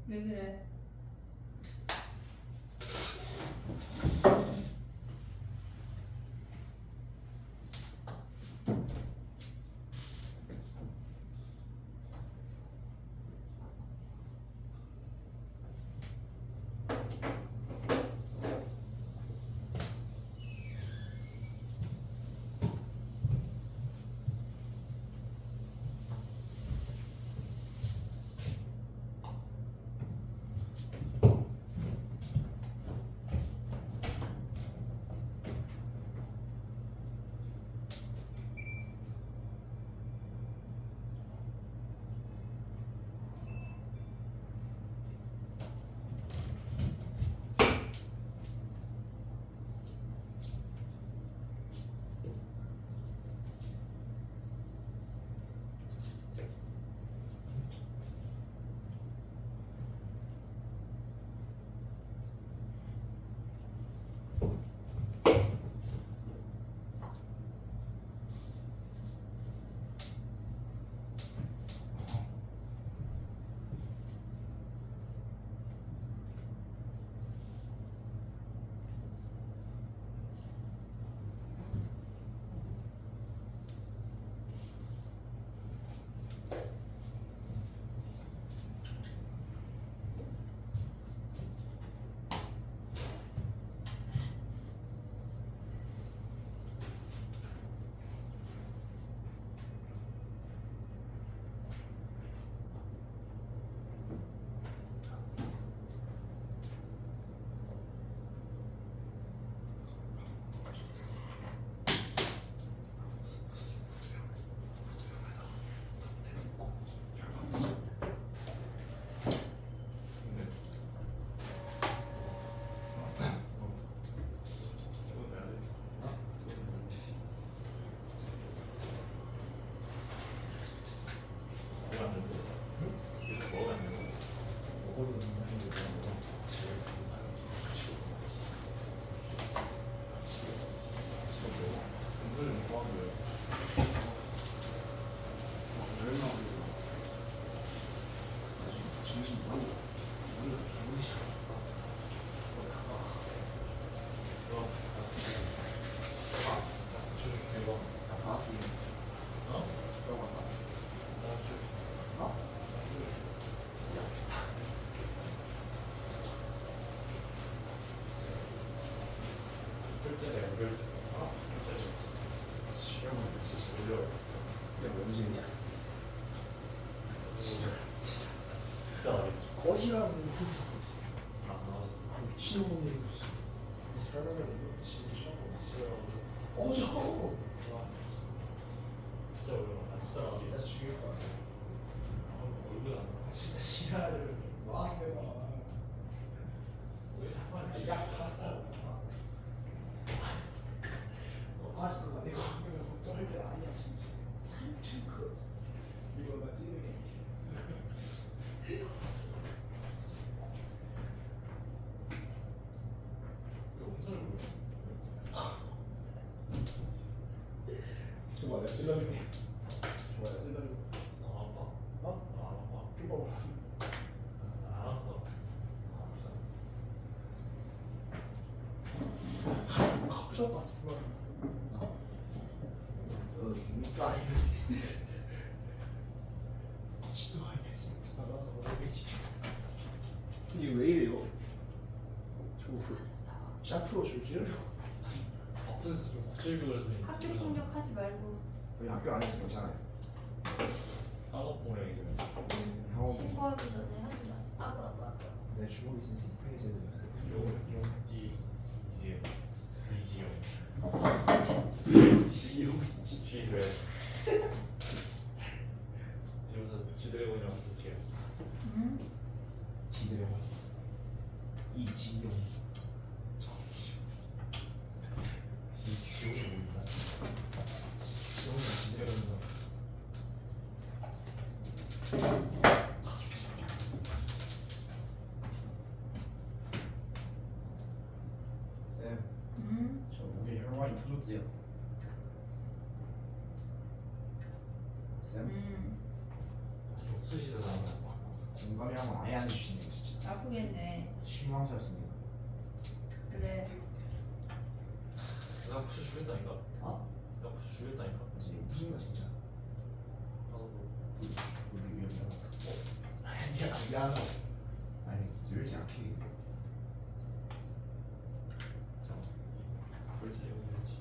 [SPEAKER 3] 왜 그래?
[SPEAKER 6] 결제네 결제. 시험은 진짜 어려워.
[SPEAKER 4] 이게 뭔 짓이냐?
[SPEAKER 6] 진짜 어렵지.
[SPEAKER 4] 거지라고.
[SPEAKER 6] 아 나와서.
[SPEAKER 4] 미친놈이. 살아가는 거 진짜
[SPEAKER 6] 진짜
[SPEAKER 4] 꺼져.
[SPEAKER 6] 어려워. 진짜 어려워. 아 진짜 어려워.
[SPEAKER 4] 진짜 죽일 거야.
[SPEAKER 6] 얼굴 안 나와.
[SPEAKER 4] 진짜 싫어요. 놔서 해봐.
[SPEAKER 6] 왜 자꾸
[SPEAKER 4] 야, 갔다. 아, 내가 걱정할 게 아니야 진짜. 한참 커서 이거 나 찌르게.
[SPEAKER 6] 용서를 못 해.
[SPEAKER 4] 좋아, 내가 찔러줄게. 좋아, 내가 찔러줄게.
[SPEAKER 6] 안 아파.
[SPEAKER 4] 어?
[SPEAKER 6] 안 아파.
[SPEAKER 4] 좁아.
[SPEAKER 6] 안 아파.
[SPEAKER 4] 걱정 마, 정말. 니가 아니야. 미친놈 아니야 진짜. 이게 왜 이래요? 저 샤프로 저 찌르려고.
[SPEAKER 6] 아프면서 좀 구질구질 소리.
[SPEAKER 3] 학교 폭력하지 말고
[SPEAKER 4] 우리 학교 안에서 괜찮아요.
[SPEAKER 6] 학원 폭력이죠.
[SPEAKER 4] 학원
[SPEAKER 3] 신고하기 전에 하지 마. 아고.
[SPEAKER 4] 내 주먹이 진짜 팽이세요.
[SPEAKER 6] 용띠 이지영 이지영
[SPEAKER 4] 이용이지.
[SPEAKER 6] 쥐들 이러면서 지드래곤이라고 쓸게요.
[SPEAKER 3] 응?
[SPEAKER 4] 지드래곤. 이지용.
[SPEAKER 6] 지용이 뭡니까?
[SPEAKER 4] 지용이 지드래곤이다. 쌤,
[SPEAKER 3] 응?
[SPEAKER 4] 저 목에 혈관이 터졌대요. 쌤,
[SPEAKER 3] 응.
[SPEAKER 6] 아직 없으시더라고요.
[SPEAKER 4] 공감이란 건 아예 안 해주시네요 진짜.
[SPEAKER 3] 아프겠네.
[SPEAKER 4] 실망스럽습니다.
[SPEAKER 3] 그래.
[SPEAKER 6] 나 부셔 죽였다니까.
[SPEAKER 3] 어?
[SPEAKER 6] 나 부셔 죽였다니까.
[SPEAKER 4] 이제 무슨 거 진짜.
[SPEAKER 6] 나도
[SPEAKER 4] 우리 미안. 미안하다. 아니 왜 이렇게 약해?
[SPEAKER 6] 뭘 차이 없는지.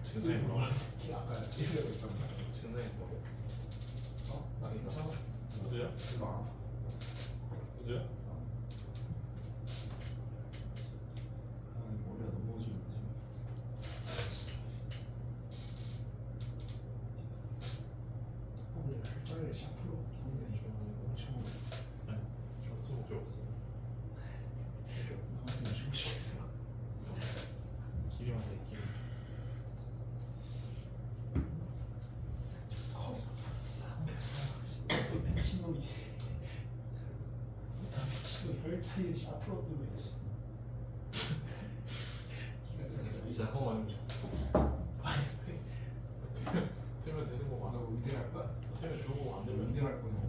[SPEAKER 6] 증상이 뭐라고?
[SPEAKER 4] 키 아까 찌르려고 했잖아.
[SPEAKER 6] 증상이 뭐라고?
[SPEAKER 4] 나 괜찮아.
[SPEAKER 6] 누구야?
[SPEAKER 4] 이거 안 아파.
[SPEAKER 6] 누구야?
[SPEAKER 4] 아니 머리가 너무 어지러워 지금. 원래 혈자리를 샤프로 손대니 엄청
[SPEAKER 6] 아니 저 손목 좁았어. 해줘.
[SPEAKER 4] 나한테 주고 싶겠어.
[SPEAKER 6] 기름한테 기름.
[SPEAKER 4] 미친놈이 나 미친놈 혈자리를 샤프로 뜨고
[SPEAKER 6] 진짜 허망한 게 없어. 되면 되는 거만.
[SPEAKER 4] 너 의대 갈 거야?
[SPEAKER 6] 되면 좋은 거안
[SPEAKER 4] 너
[SPEAKER 6] 되면
[SPEAKER 4] 의대 갈 거냐?